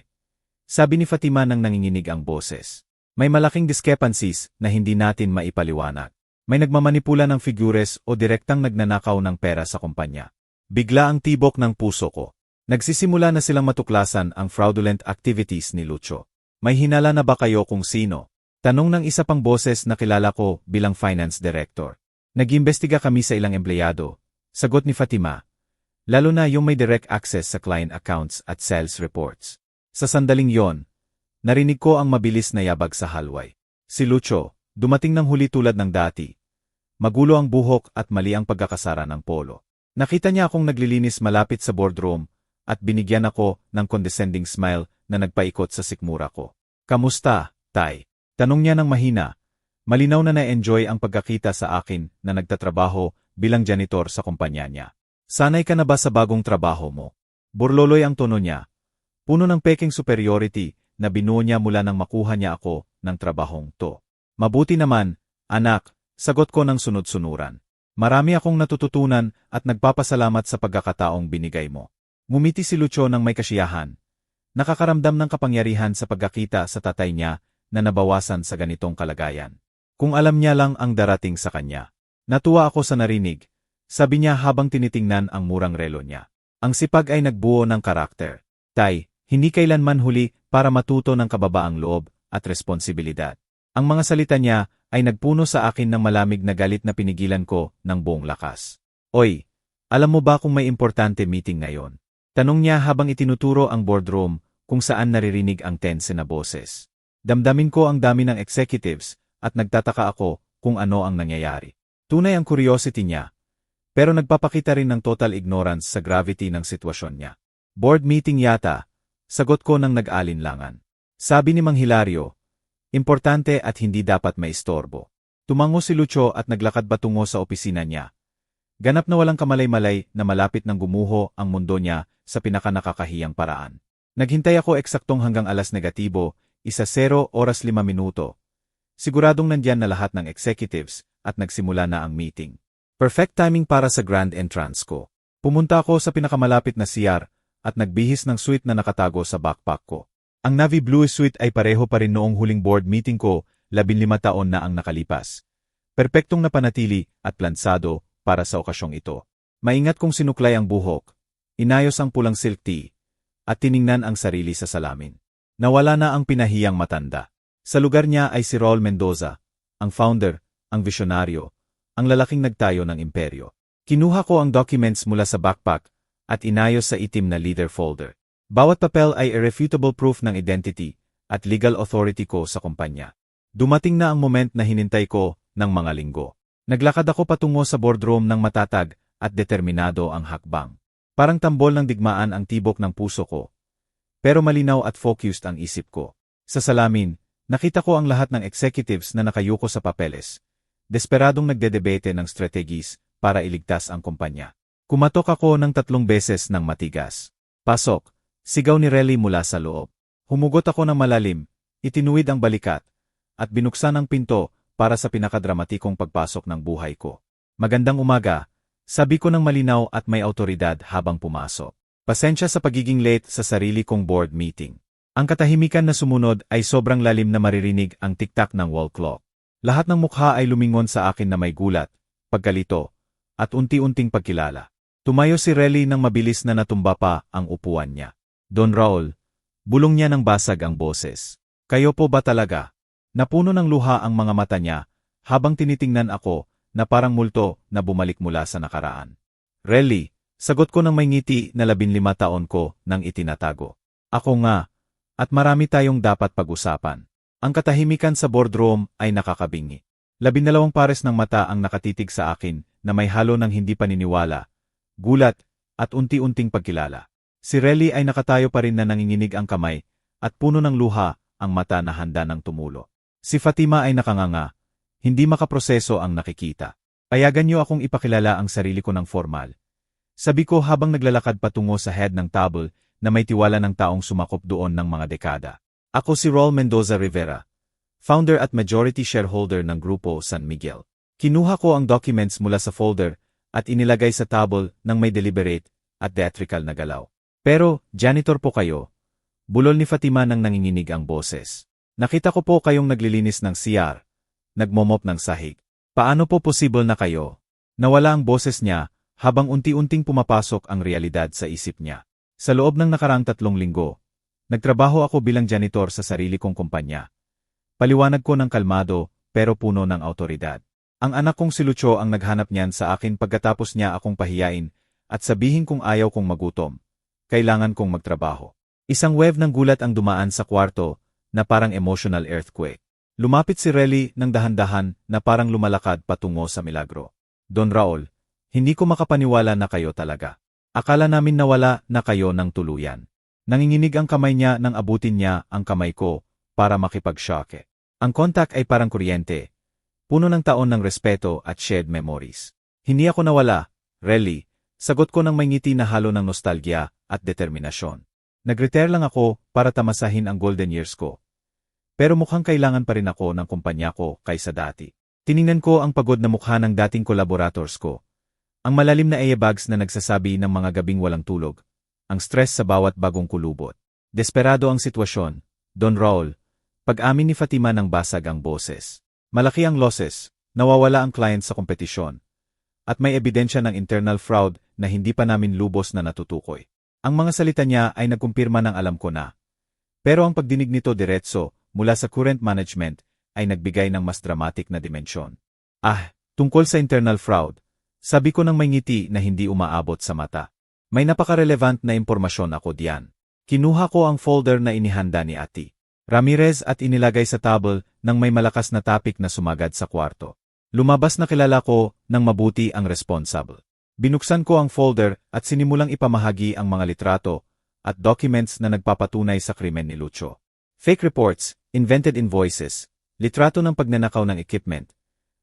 Sabi ni Fatima nang nanginginig ang boses. May malaking discrepancies na hindi natin maipaliwanag. May nagmamanipula ng figures o direktang nagnanakaw ng pera sa kumpanya. Bigla ang tibok ng puso ko. Nagsisimula na silang matuklasan ang fraudulent activities ni Lucho. May hinala na ba kayo kung sino? Tanong ng isa pang boses na kilala ko bilang finance director. Nag-imbestiga kami sa ilang empleyado. Sagot ni Fatima. Lalo na yung may direct access sa client accounts at sales reports. Sa sandaling yon, narinig ko ang mabilis na yabag sa hallway. Si Lucho, dumating ng huli tulad ng dati. Magulo ang buhok at mali ang pagkakasara ng polo. Nakita niya akong naglilinis malapit sa boardroom at binigyan ako ng condescending smile na nagpaikot sa sikmura ko. Kamusta, Tay? Tanong niya ng mahina. Malinaw na na-enjoy ang pagkakita sa akin na nagtatrabaho bilang janitor sa kumpanya niya. Sanay ka na ba sa bagong trabaho mo? Burloloy ang tono niya. Puno ng peking superiority na binuo niya mula nang makuha niya ako ng trabahong to. Mabuti naman, anak, sagot ko ng sunod-sunuran. Marami akong natututunan at nagpapasalamat sa pagkakataong binigay mo. Ngumiti si Lucho ng may kasiyahan. Nakakaramdam ng kapangyarihan sa pagkakita sa tatay niya na nabawasan sa ganitong kalagayan. Kung alam niya lang ang darating sa kanya. Natuwa ako sa narinig, sabi niya habang tinitingnan ang murang relo niya. Ang sipag ay nagbuo ng karakter. Tay, hindi kailanman huli para matuto ng kababaang loob at responsibilidad. Ang mga salita niya ay nagpuno sa akin ng malamig na galit na pinigilan ko ng buong lakas. Oy, alam mo ba kung may importante meeting ngayon? Tanong niya habang itinuturo ang boardroom kung saan naririnig ang tense na boses. Damdamin ko ang dami ng executives at nagtataka ako kung ano ang nangyayari. Tunay ang curiosity niya, pero nagpapakita rin ng total ignorance sa gravity ng sitwasyon niya. Board meeting yata, sagot ko ng nag-alinlangan. Sabi ni Mang Hilario, importante at hindi dapat maistorbo. Tumango si Lucio at naglakad patungo sa opisina niya. Ganap na walang kamalay-malay na malapit nang gumuho ang mundo niya sa pinakanakakahiyang paraan. Naghintay ako eksaktong hanggang alas negatibo, 1:00 oras 5 minuto. Siguradong nandyan na lahat ng executives at nagsimula na ang meeting. Perfect timing para sa grand entrance ko. Pumunta ako sa pinakamalapit na CR at nagbihis ng suite na nakatago sa backpack ko. Ang navy blue suite ay pareho pa rin noong huling board meeting ko, 15 taon na ang nakalipas. Perpektong napanatili at plansado para sa okasyong ito. Maingat kong sinuklay ang buhok, inayos ang pulang silk tee, at tiningnan ang sarili sa salamin. Nawala na ang pinahiyang matanda. Sa lugar niya ay si Raul Mendoza, ang founder, ang visyonaryo, ang lalaking nagtayo ng imperyo. Kinuha ko ang documents mula sa backpack at inayos sa itim na leather folder. Bawat papel ay irrefutable proof ng identity at legal authority ko sa kumpanya. Dumating na ang moment na hinintay ko ng mga linggo. Naglakad ako patungo sa boardroom ng matatag at determinado ang hakbang. Parang tambol ng digmaan ang tibok ng puso ko. Pero malinaw at focused ang isip ko. Sa salamin, nakita ko ang lahat ng executives na nakayuko sa papeles. Desperadong nagdedebate ng strategies para iligtas ang kumpanya. Kumatok ako ng 3 beses ng matigas. Pasok, sigaw ni Relly mula sa loob. Humugot ako ng malalim, itinuwid ang balikat, at binuksan ang pinto para sa pinakadramatikong pagpasok ng buhay ko. Magandang umaga, sabi ko ng malinaw at may autoridad habang pumasok. Pasensya sa pagiging late sa sarili kong board meeting. Ang katahimikan na sumunod ay sobrang lalim na maririnig ang tiktak ng wall clock. Lahat ng mukha ay lumingon sa akin na may gulat, pagkalito, at unti-unting pagkilala. Tumayo si Relly nang mabilis na natumba pa ang upuan niya. Don Raul, bulong niya ng basag ang boses. Kayo po ba talaga? Napuno ng luha ang mga mata niya, habang tinitingnan ako, na parang multo na bumalik mula sa nakaraan. Relly, sagot ko ng may ngiti na 15 taon ko nang itinatago. Ako nga, at marami tayong dapat pag-usapan. Ang katahimikan sa boardroom ay nakakabingi. 12 pares ng mata ang nakatitig sa akin na may halo ng hindi paniniwala, gulat, at unti-unting pagkilala. Si Relly ay nakatayo pa rin na nanginginig ang kamay, at puno ng luha ang mata na handa ng tumulo. Si Fatima ay nakanganga, hindi makaproseso ang nakikita. Payagan niyo akong ipakilala ang sarili ko ng formal. Sabi ko habang naglalakad patungo sa head ng table na may tiwala ng taong sumakop doon ng mga dekada. Ako si Raul Mendoza Rivera, founder at majority shareholder ng Grupo San Miguel. Kinuha ko ang documents mula sa folder at inilagay sa table ng may deliberate at theatrical na galaw. Pero, janitor po kayo. Bulol ni Fatima nang nanginginig ang boses. Nakita ko po kayong naglilinis ng CR, nagmomop ng sahig. Paano po possible na kayo? Nawala ang boses niya habang unti-unting pumapasok ang realidad sa isip niya. Sa loob ng nakaraang 3 linggo, nagtrabaho ako bilang janitor sa sarili kong kumpanya. Paliwanag ko ng kalmado pero puno ng autoridad. Ang anak kong si Lucio ang naghanap niyan sa akin pagkatapos niya akong pahiyain at sabihin kong ayaw kong magutom. Kailangan kong magtrabaho. Isang wave ng gulat ang dumaan sa kwarto na parang emotional earthquake. Lumapit si Relly ng dahan-dahan na parang lumalakad patungo sa milagro. Don Raul, hindi ko makapaniwala na kayo talaga. Akala namin nawala na kayo ng tuluyan. Nanginginig ang kamay niya nang abutin niya ang kamay ko para makipag-shocke. Ang kontak ay parang kuryente, puno ng taon ng respeto at shared memories. Hindi ako nawala, Relly, sagot ko ng may ngiti na halo ng nostalgia at determinasyon. Nag-retire lang ako para tamasahin ang golden years ko. Pero mukhang kailangan pa rin ako ng kumpanya ko kaysa dati. Tiningnan ko ang pagod na mukha ng dating collaborators ko. Ang malalim na eyebags na nagsasabi ng mga gabing walang tulog. Ang stress sa bawat bagong kulubot. Desperado ang sitwasyon. Don Raul, pag-amin ni Fatima ng basag ang boses. Malaki ang losses, nawawala ang client sa kompetisyon. At may ebidensya ng internal fraud na hindi pa namin lubos na natutukoy. Ang mga salita niya ay nagkumpirma ng alam ko na. Pero ang pagdinig nito diretso mula sa current management ay nagbigay ng mas dramatic na dimensyon. Tungkol sa internal fraud, sabi ko ng may ngiti na hindi umaabot sa mata. May napaka-relevant na impormasyon ako diyan. Kinuha ko ang folder na inihanda ni Ati Ramirez at inilagay sa table nang may malakas na topic na sumagad sa kwarto. Lumabas na kilala ko ng mabuti ang responsible. Binuksan ko ang folder at sinimulang ipamahagi ang mga litrato at documents na nagpapatunay sa krimen ni Lucio. Fake reports, invented invoices, litrato ng pagnanakaw ng equipment,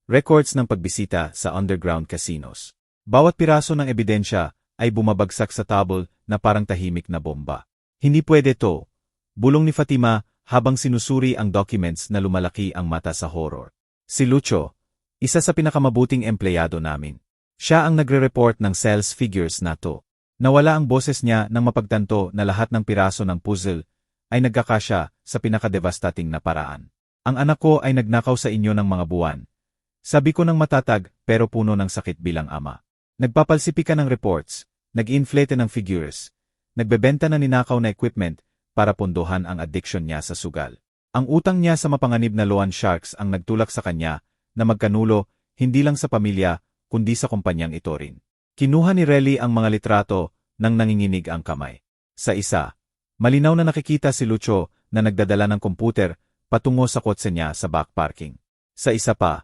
records ng pagbisita sa underground casinos. Bawat piraso ng ebidensya ay bumabagsak sa table na parang tahimik na bomba. Hindi pwede to, bulong ni Fatima habang sinusuri ang documents na lumalaki ang mata sa horror. Si Lucio, isa sa pinakamabuting empleyado namin. Siya ang nagre-report ng sales figures na to. Nawala ang boses niya nang mapagtanto na lahat ng piraso ng puzzle ay nagkakasya sa pinakadevastating na paraan. Ang anak ko ay nagnakaw sa inyo ng mga buwan. Sabi ko ng matatag pero puno ng sakit bilang ama. Nagpapalsipika ng reports, nag-inflate ng figures, nagbebenta na ninakaw na equipment para pondohan ang addiction niya sa sugal. Ang utang niya sa mapanganib na loan sharks ang nagtulak sa kanya na magkanulo hindi lang sa pamilya kundi sa kumpanyang ito rin. Kinuha ni Relly ang mga litrato nang nanginginig ang kamay. Sa isa, malinaw na nakikita si Lucio na nagdadala ng komputer patungo sa kotse niya sa back parking. Sa isa pa,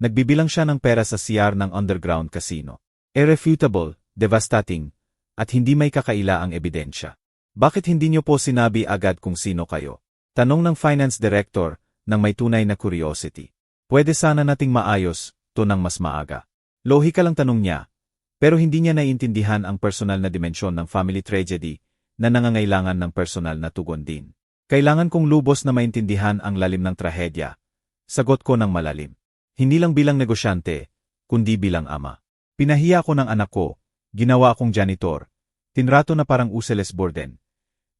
nagbibilang siya ng pera sa CR ng underground casino. Irrefutable, devastating, at hindi may kakaila ang ebidensya. Bakit hindi niyo po sinabi agad kung sino kayo? Tanong ng finance director nang may tunay na curiosity. Pwede sana nating maayos to nang mas maaga. Lohika lang tanong niya, pero hindi niya naiintindihan ang personal na dimensyon ng family tragedy na nangangailangan ng personal na tugon din. Kailangan kong lubos na maintindihan ang lalim ng trahedya. Sagot ko ng malalim. Hindi lang bilang negosyante, kundi bilang ama. Pinahiya ako ng anak ko, ginawa akong janitor, tinrato na parang useless burden.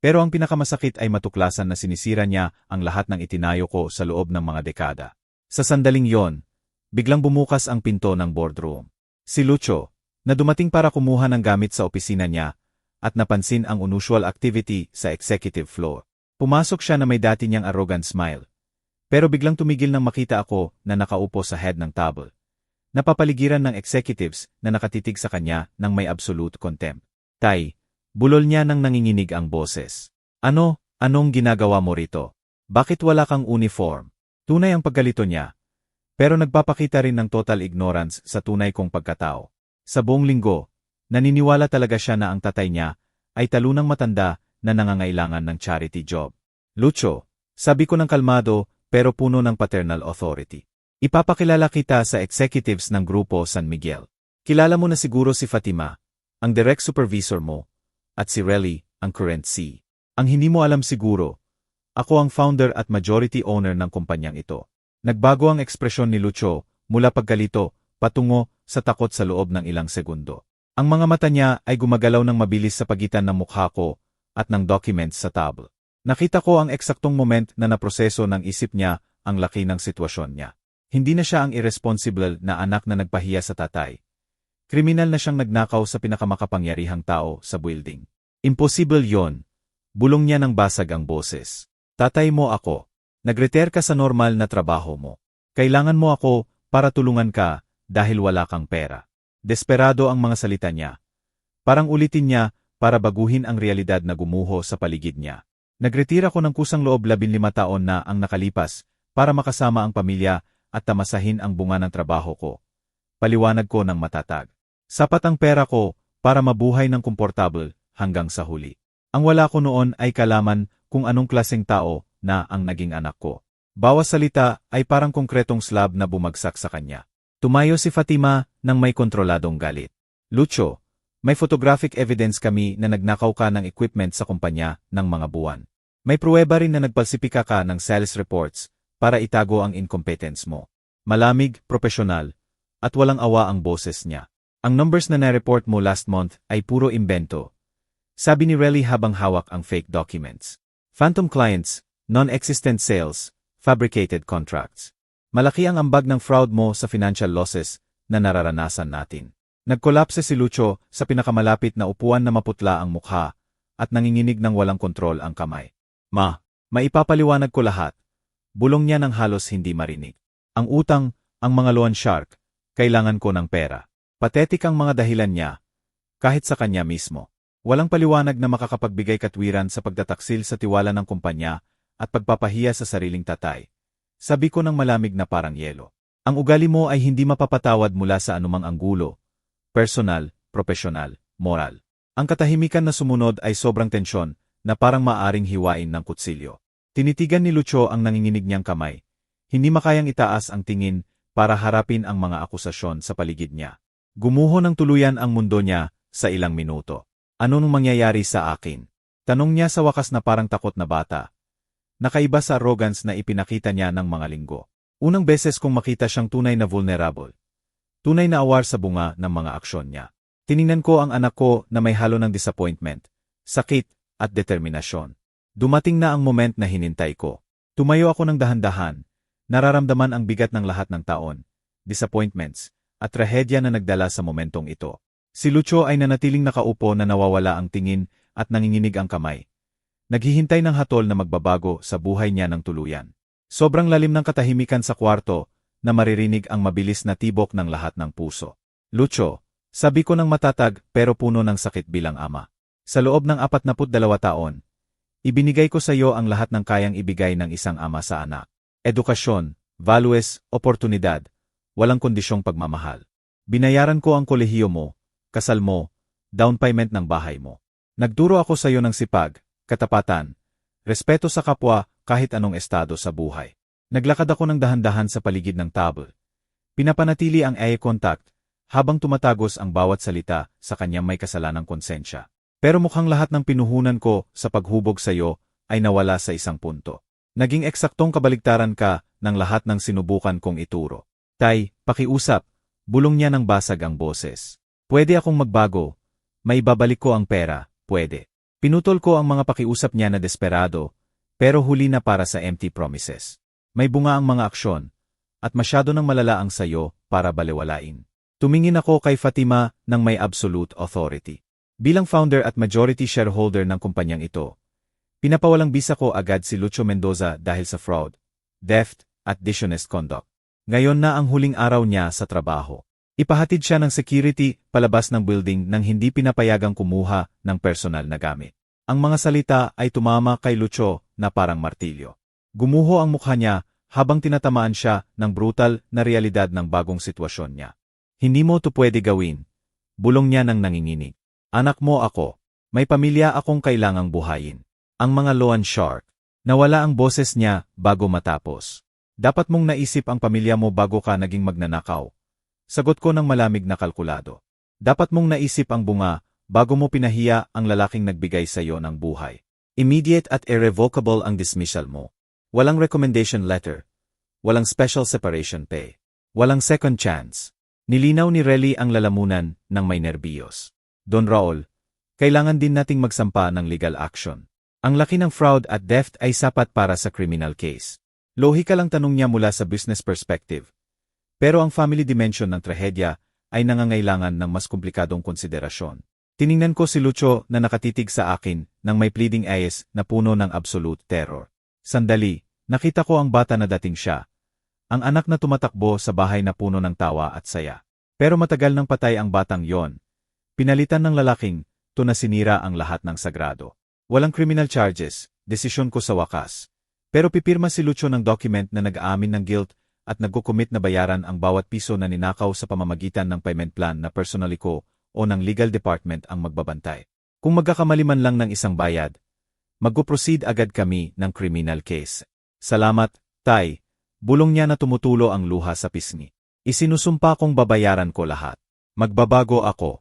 Pero ang pinakamasakit ay matuklasan na sinisira niya ang lahat ng itinayo ko sa loob ng mga dekada. Sa sandaling yon, biglang bumukas ang pinto ng boardroom. Si Lucio, na dumating para kumuha ng gamit sa opisina niya, at napansin ang unusual activity sa executive floor. Pumasok siya na may dati niyang arrogant smile. Pero biglang tumigil nang makita ako na nakaupo sa head ng table. Napapaligiran ng executives na nakatitig sa kanya ng may absolute contempt. Tay, bulol niya nang nanginginig ang boses. Anong ginagawa mo rito? Bakit wala kang uniform? Tunay ang paggalito niya. Pero nagpapakita rin ng total ignorance sa tunay kong pagkatao. Sa buong linggo, naniniwala talaga siya na ang tatay niya ay talunang matanda na nangangailangan ng charity job. Lucio, sabi ko ng kalmado, pero puno ng paternal authority. Ipapakilala kita sa executives ng Grupo San Miguel. Kilala mo na siguro si Fatima, ang direct supervisor mo, at si Relly, ang current C. Ang hindi mo alam siguro, ako ang founder at majority owner ng kumpanyang ito. Nagbago ang ekspresyon ni Lucio mula pagkalito patungo sa takot sa loob ng ilang segundo. Ang mga mata niya ay gumagalaw ng mabilis sa pagitan ng mukha ko at ng documents sa table. Nakita ko ang eksaktong moment na naproseso ng isip niya ang laki ng sitwasyon niya. Hindi na siya ang irresponsible na anak na nagpahiya sa tatay. Kriminal na siyang nagnakaw sa pinakamakapangyarihang tao sa building. Impossible yon. Bulong niya ng basag ang boses. Tatay mo ako. Nag-retire ka sa normal na trabaho mo. Kailangan mo ako para tulungan ka dahil wala kang pera. Desperado ang mga salita niya. Parang ulitin niya para baguhin ang realidad na gumuho sa paligid niya. Nagretira ko ng kusang loob 15 taon na ang nakalipas para makasama ang pamilya at tamasahin ang bunga ng trabaho ko. Paliwanag ko ng matatag. Sapat ang pera ko para mabuhay ng komportable hanggang sa huli. Ang wala ko noon ay kalaman kung anong klaseng tao na ang naging anak ko. Bawas salita ay parang konkretong slab na bumagsak sa kanya. Tumayo si Fatima nang may kontroladong galit. Lucio, may photographic evidence kami na nagnakaw ka ng equipment sa kumpanya ng mga buwan. May pruweba rin na nagpalsipika ka ng sales reports para itago ang incompetence mo. Malamig, profesional, at walang awa ang boses niya. Ang numbers na na-report mo last month ay puro imbento. Sabi ni Relly habang hawak ang fake documents. Phantom clients, non-existent sales, fabricated contracts. Malaki ang ambag ng fraud mo sa financial losses na nararanasan natin. Nagkolapse si Lucio sa pinakamalapit na upuan na maputla ang mukha at nanginginig ng walang kontrol ang kamay. Maipapaliwanag ko lahat. Bulong niya ng halos hindi marinig. Ang utang, ang mga loan shark, kailangan ko ng pera. Patetik ang mga dahilan niya, kahit sa kanya mismo. Walang paliwanag na makakapagbigay katwiran sa pagtataksil sa tiwala ng kumpanya at pagpapahiya sa sariling tatay. Sabi ko ng malamig na parang yelo. Ang ugali mo ay hindi mapapatawad mula sa anumang anggulo. Personal, profesional, moral. Ang katahimikan na sumunod ay sobrang tensyon na parang maaring hiwain ng kutsilyo. Tinitigan ni Lucio ang nanginginig niyang kamay. Hindi makayang itaas ang tingin para harapin ang mga akusasyon sa paligid niya. Gumuho ng tuluyan ang mundo niya sa ilang minuto. Anong mangyayari sa akin? Tanong niya sa wakas na parang takot na bata. Nakaiba sa arrogance na ipinakita niya ng mga linggo. Unang beses kong makita siyang tunay na vulnerable. Tunay na awar sa bunga ng mga aksyon niya. Tiningnan ko ang anak ko na may halo ng disappointment, sakit, at determinasyon. Dumating na ang moment na hinintay ko. Tumayo ako ng dahan-dahan, nararamdaman ang bigat ng lahat ng taon, disappointments, at trahedya na nagdala sa momentong ito. Si Lucio ay nanatiling nakaupo na nawawala ang tingin at nanginginig ang kamay. Naghihintay ng hatol na magbabago sa buhay niya ng tuluyan. Sobrang lalim ng katahimikan sa kwarto na maririnig ang mabilis na tibok ng lahat ng puso. Lucio, sabi ko ng matatag pero puno ng sakit bilang ama. Sa loob ng 42 taon, ibinigay ko sa iyo ang lahat ng kayang ibigay ng isang ama sa anak. Edukasyon, values, oportunidad, walang kondisyong pagmamahal. Binayaran ko ang kolehiyo mo, kasal mo, down payment ng bahay mo. Nagturo ako sa iyo ng sipag, katapatan, respeto sa kapwa kahit anong estado sa buhay. Naglakad ako ng dahan-dahan sa paligid ng table. Pinapanatili ang eye contact habang tumatagos ang bawat salita sa kanyang may kasalanang konsensya. Pero mukhang lahat ng pinuhunan ko sa paghubog sa iyo ay nawala sa isang punto. Naging eksaktong kabaligtaran ka ng lahat ng sinubukan kong ituro. Tay, pakiusap, bulong niya ng basag ang boses. Pwede akong magbago, may babalik ko ang pera, pwede. Pinutol ko ang mga pakiusap niya na desperado, pero huli na para sa empty promises. May bunga ang mga aksyon, at masyado nang malala ang sayo para balewalain. Tumingin ako kay Fatima ng may absolute authority. Bilang founder at majority shareholder ng kumpanyang ito, pinapawalang bisa ko agad si Lucio Mendoza dahil sa fraud, theft, at dishonest conduct. Ngayon na ang huling araw niya sa trabaho. Ipahatid siya ng security palabas ng building nang hindi pinapayagang kumuha ng personal na gamit. Ang mga salita ay tumama kay Lucio na parang martilyo. Gumuho ang mukha niya habang tinatamaan siya ng brutal na realidad ng bagong sitwasyon niya. Hindi mo to pwede gawin. Bulong niya ng nanginginig. Anak mo ako. May pamilya akong kailangang buhayin. Ang mga loan shark. Nawala ang boses niya bago matapos. Dapat mong naisip ang pamilya mo bago ka naging magnanakaw. Sagot ko ng malamig na kalkulado. Dapat mong naisip ang bunga bago mo pinahiya ang lalaking nagbigay sa iyo ng buhay. Immediate at irrevocable ang dismissal mo. Walang recommendation letter. Walang special separation pay. Walang second chance. Nilinaw ni Relly ang lalamunan ng may nerbiyos. Don Raul, kailangan din nating magsampa ng legal action. Ang laki ng fraud at theft ay sapat para sa criminal case. Lohika lang tanong niya mula sa business perspective. Pero ang family dimension ng trahedya ay nangangailangan ng mas komplikadong konsiderasyon. Tiningnan ko si Lucio na nakatitig sa akin ng may pleading eyes na puno ng absolute terror. Sandali, nakita ko ang bata na dating siya. Ang anak na tumatakbo sa bahay na puno ng tawa at saya. Pero matagal nang patay ang batang yon. Pinalitan ng lalaking, to na sinira ang lahat ng sagrado. Walang criminal charges, desisyon ko sa wakas. Pero pipirma si Lucio ng document na nag-aamin ng guilt at nagkukumit na bayaran ang bawat piso na ninakaw sa pamamagitan ng payment plan na personally ko o ng legal department ang magbabantay. Kung magkakamali man lang ng isang bayad, magpo-proceed agad kami ng criminal case. Salamat, Tay. Bulong niya na tumutulo ang luha sa pisngi. Isinusumpa kong babayaran ko lahat. Magbabago ako.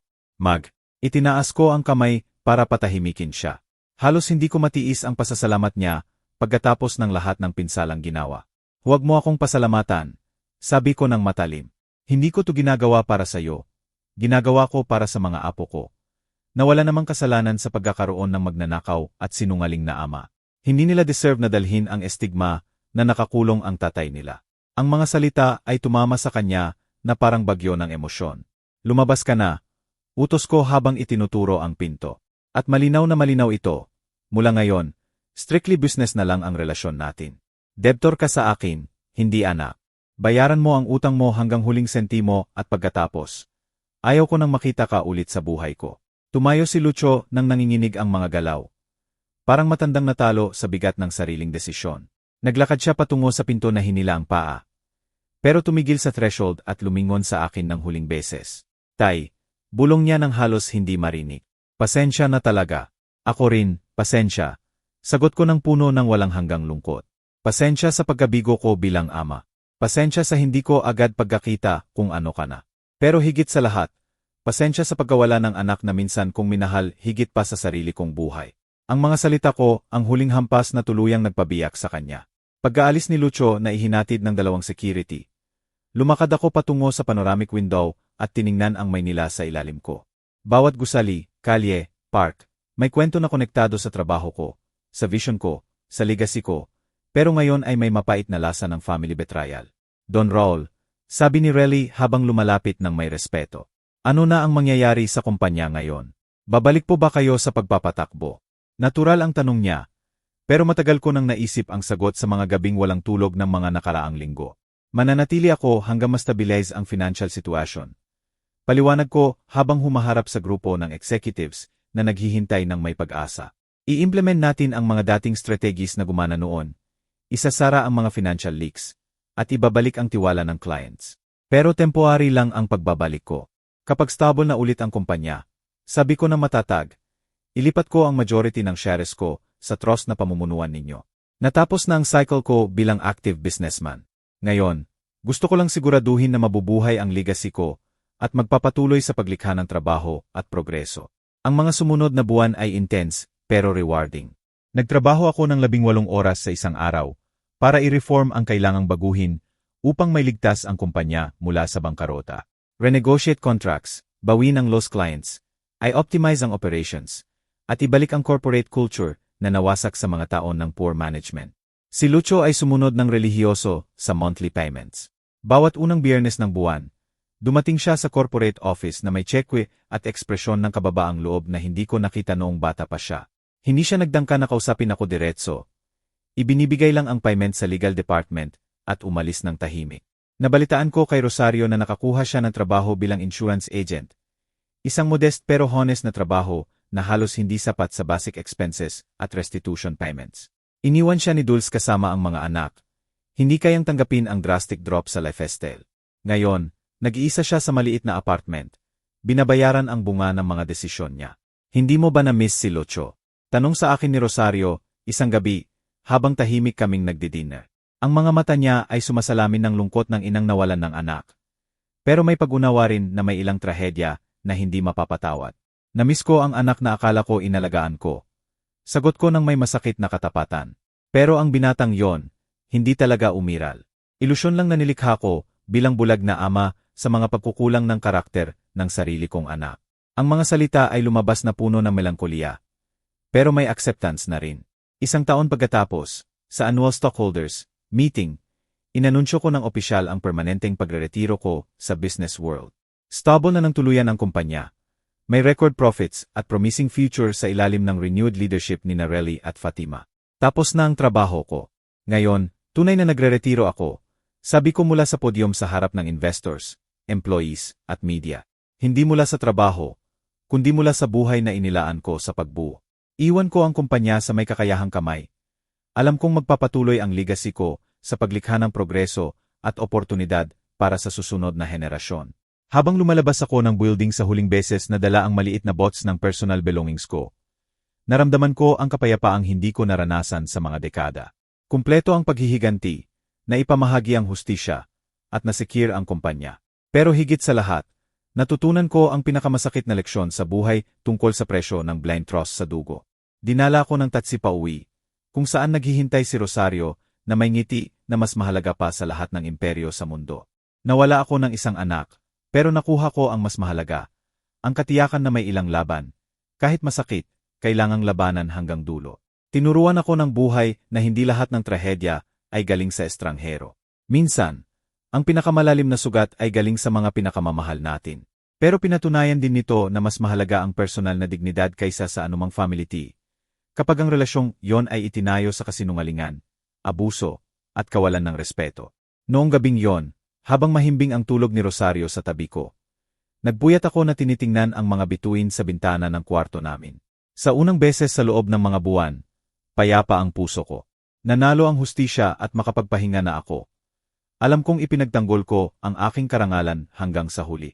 Itinaas ko ang kamay para patahimikin siya. Halos hindi ko matiis ang pasasalamat niya pagkatapos ng lahat ng pinsalang ginawa. Huwag mo akong pasalamatan, sabi ko ng matalim. Hindi ko to ginagawa para sa iyo. Ginagawa ko para sa mga apo ko. Nawala namang kasalanan sa pagkakaroon ng magnanakaw at sinungaling na ama. Hindi nila deserve na dalhin ang estigma na nakakulong ang tatay nila. Ang mga salita ay tumama sa kanya na parang bagyo ng emosyon. Lumabas ka na. Utos ko habang itinuturo ang pinto. At malinaw na malinaw ito. Mula ngayon, strictly business na lang ang relasyon natin. Debtor ka sa akin, hindi anak. Bayaran mo ang utang mo hanggang huling sentimo at pagkatapos. Ayaw ko nang makita ka ulit sa buhay ko. Tumayo si Lucio nang nanginginig ang mga galaw. Parang matandang natalo sa bigat ng sariling desisyon. Naglakad siya patungo sa pinto na hinila ang paa. Pero tumigil sa threshold at lumingon sa akin ng huling beses. Tay, bulong niya ng halos hindi marinig. Pasensya na talaga. Ako rin, pasensya. Sagot ko ng puno ng walang hanggang lungkot. Pasensya sa pagkabigo ko bilang ama. Pasensya sa hindi ko agad pagkakita kung ano ka na. Pero higit sa lahat, pasensya sa pagkawala ng anak na minsan kong minahal higit pa sa sarili kong buhay. Ang mga salita ko, ang huling hampas na tuluyang nagpabiyak sa kanya. Pagkaalis ni Lucio na ihinatid ng dalawang security, lumakad ako patungo sa panoramic window at tiningnan ang Maynila sa ilalim ko. Bawat gusali, kalye, park, may kwento na konektado sa trabaho ko, sa vision ko, sa legacy ko, pero ngayon ay may mapait na lasa ng family betrayal. Don Raul, sabi ni Relly habang lumalapit ng may respeto. Ano na ang mangyayari sa kumpanya ngayon? Babalik po ba kayo sa pagpapatakbo? Natural ang tanong niya, pero matagal ko nang naisip ang sagot sa mga gabing walang tulog ng mga nakaraang linggo. Mananatili ako hanggang ma-stabilize ang financial situation. Paliwanag ko habang humaharap sa grupo ng executives na naghihintay ng may pag-asa. I-implement natin ang mga dating strategies na gumana noon. Isasara ang mga financial leaks at ibabalik ang tiwala ng clients. Pero temporary lang ang pagbabalik ko. Kapag stable na ulit ang kumpanya, sabi ko na matatag, ilipat ko ang majority ng shares ko sa trust na pamumunuan ninyo. Natapos na ang cycle ko bilang active businessman. Ngayon, gusto ko lang siguraduhin na mabubuhay ang legacy ko at magpapatuloy sa paglikha ng trabaho at progreso. Ang mga sumunod na buwan ay intense pero rewarding. Nagtrabaho ako ng 18 oras sa isang araw para i-reform ang kailangang baguhin upang mailigtas ang kumpanya mula sa bangkarota. Renegotiate contracts, bawin ang lost clients, ay optimize ang operations, at ibalik ang corporate culture na nawasak sa mga taon ng poor management. Si Lucio ay sumunod ng relihiyoso sa monthly payments. Bawat unang biyernes ng buwan, dumating siya sa corporate office na may tsekwe at ekspresyon ng kababaang loob na hindi ko nakita noong bata pa siya. Hindi siya nagdangka na kausapin ako diretso. Ibinibigay lang ang payment sa legal department at umalis ng tahimik. Nabalitaan ko kay Rosario na nakakuha siya ng trabaho bilang insurance agent. Isang modest pero honest na trabaho na halos hindi sapat sa basic expenses at restitution payments. Iniwan siya ni Dulce kasama ang mga anak. Hindi kayang tanggapin ang drastic drop sa lifestyle. Ngayon, nag-iisa siya sa maliit na apartment. Binabayaran ang bunga ng mga desisyon niya. Hindi mo ba na-miss si Lucio? Tanong sa akin ni Rosario, isang gabi, habang tahimik kaming nagdi-dinner. Ang mga mata niya ay sumasalamin ng lungkot ng inang nawalan ng anak. Pero may pag-unawa rin na may ilang trahedya na hindi mapapatawad. Namiss ko ang anak na akala ko inalagaan ko. Sagot ko ng may masakit na katapatan. Pero ang binatang yon, hindi talaga umiral. Ilusyon lang na nilikha ko bilang bulag na ama sa mga pagkukulang ng karakter ng sarili kong anak. Ang mga salita ay lumabas na puno ng melankolya. Pero may acceptance na rin. Isang taon pagkatapos, sa annual stockholders meeting, inanunsyo ko ng opisyal ang permanenteng pagreretiro ko sa business world. Stable na ng tuluyan ang kumpanya. May record profits at promising future sa ilalim ng renewed leadership ni Relly at Fatima. Tapos na ang trabaho ko. Ngayon, tunay na nagreretiro ako. Sabi ko mula sa podium sa harap ng investors, employees, at media. Hindi mula sa trabaho, kundi mula sa buhay na inilaan ko sa pagbuo. Iwan ko ang kumpanya sa may kakayahang kamay. Alam kong magpapatuloy ang legacy ko sa paglikha ng progreso at oportunidad para sa susunod na henerasyon. Habang lumalabas ako ng building sa huling beses na dala ang maliit na box ng personal belongings ko, naramdaman ko ang kapayapaang hindi ko naranasan sa mga dekada. Kumpleto ang paghihiganti, na ipamahagi ang hustisya, at nasekir ang kumpanya. Pero higit sa lahat, natutunan ko ang pinakamasakit na leksyon sa buhay tungkol sa presyo ng blind trust sa dugo. Dinala ko ng taxi pauwi, kung saan naghihintay si Rosario na may ngiti na mas mahalaga pa sa lahat ng imperyo sa mundo. Nawala ako ng isang anak, pero nakuha ko ang mas mahalaga, ang katiyakan na may ilang laban. Kahit masakit, kailangang labanan hanggang dulo. Tinuruan ako ng buhay na hindi lahat ng trahedya ay galing sa estranghero. Minsan, ang pinakamalalim na sugat ay galing sa mga pinakamamahal natin. Pero pinatunayan din nito na mas mahalaga ang personal na dignidad kaysa sa anumang family tea. Kapag ang relasyong yon ay itinayo sa kasinungalingan, abuso, at kawalan ng respeto. Noong gabing yon, habang mahimbing ang tulog ni Rosario sa tabi ko, nagpuyat ako na tinitingnan ang mga bituin sa bintana ng kwarto namin. Sa unang beses sa loob ng mga buwan, payapa ang puso ko. Nanalo ang hustisya at makapagpahinga na ako. Alam kong ipinagtanggol ko ang aking karangalan hanggang sa huli.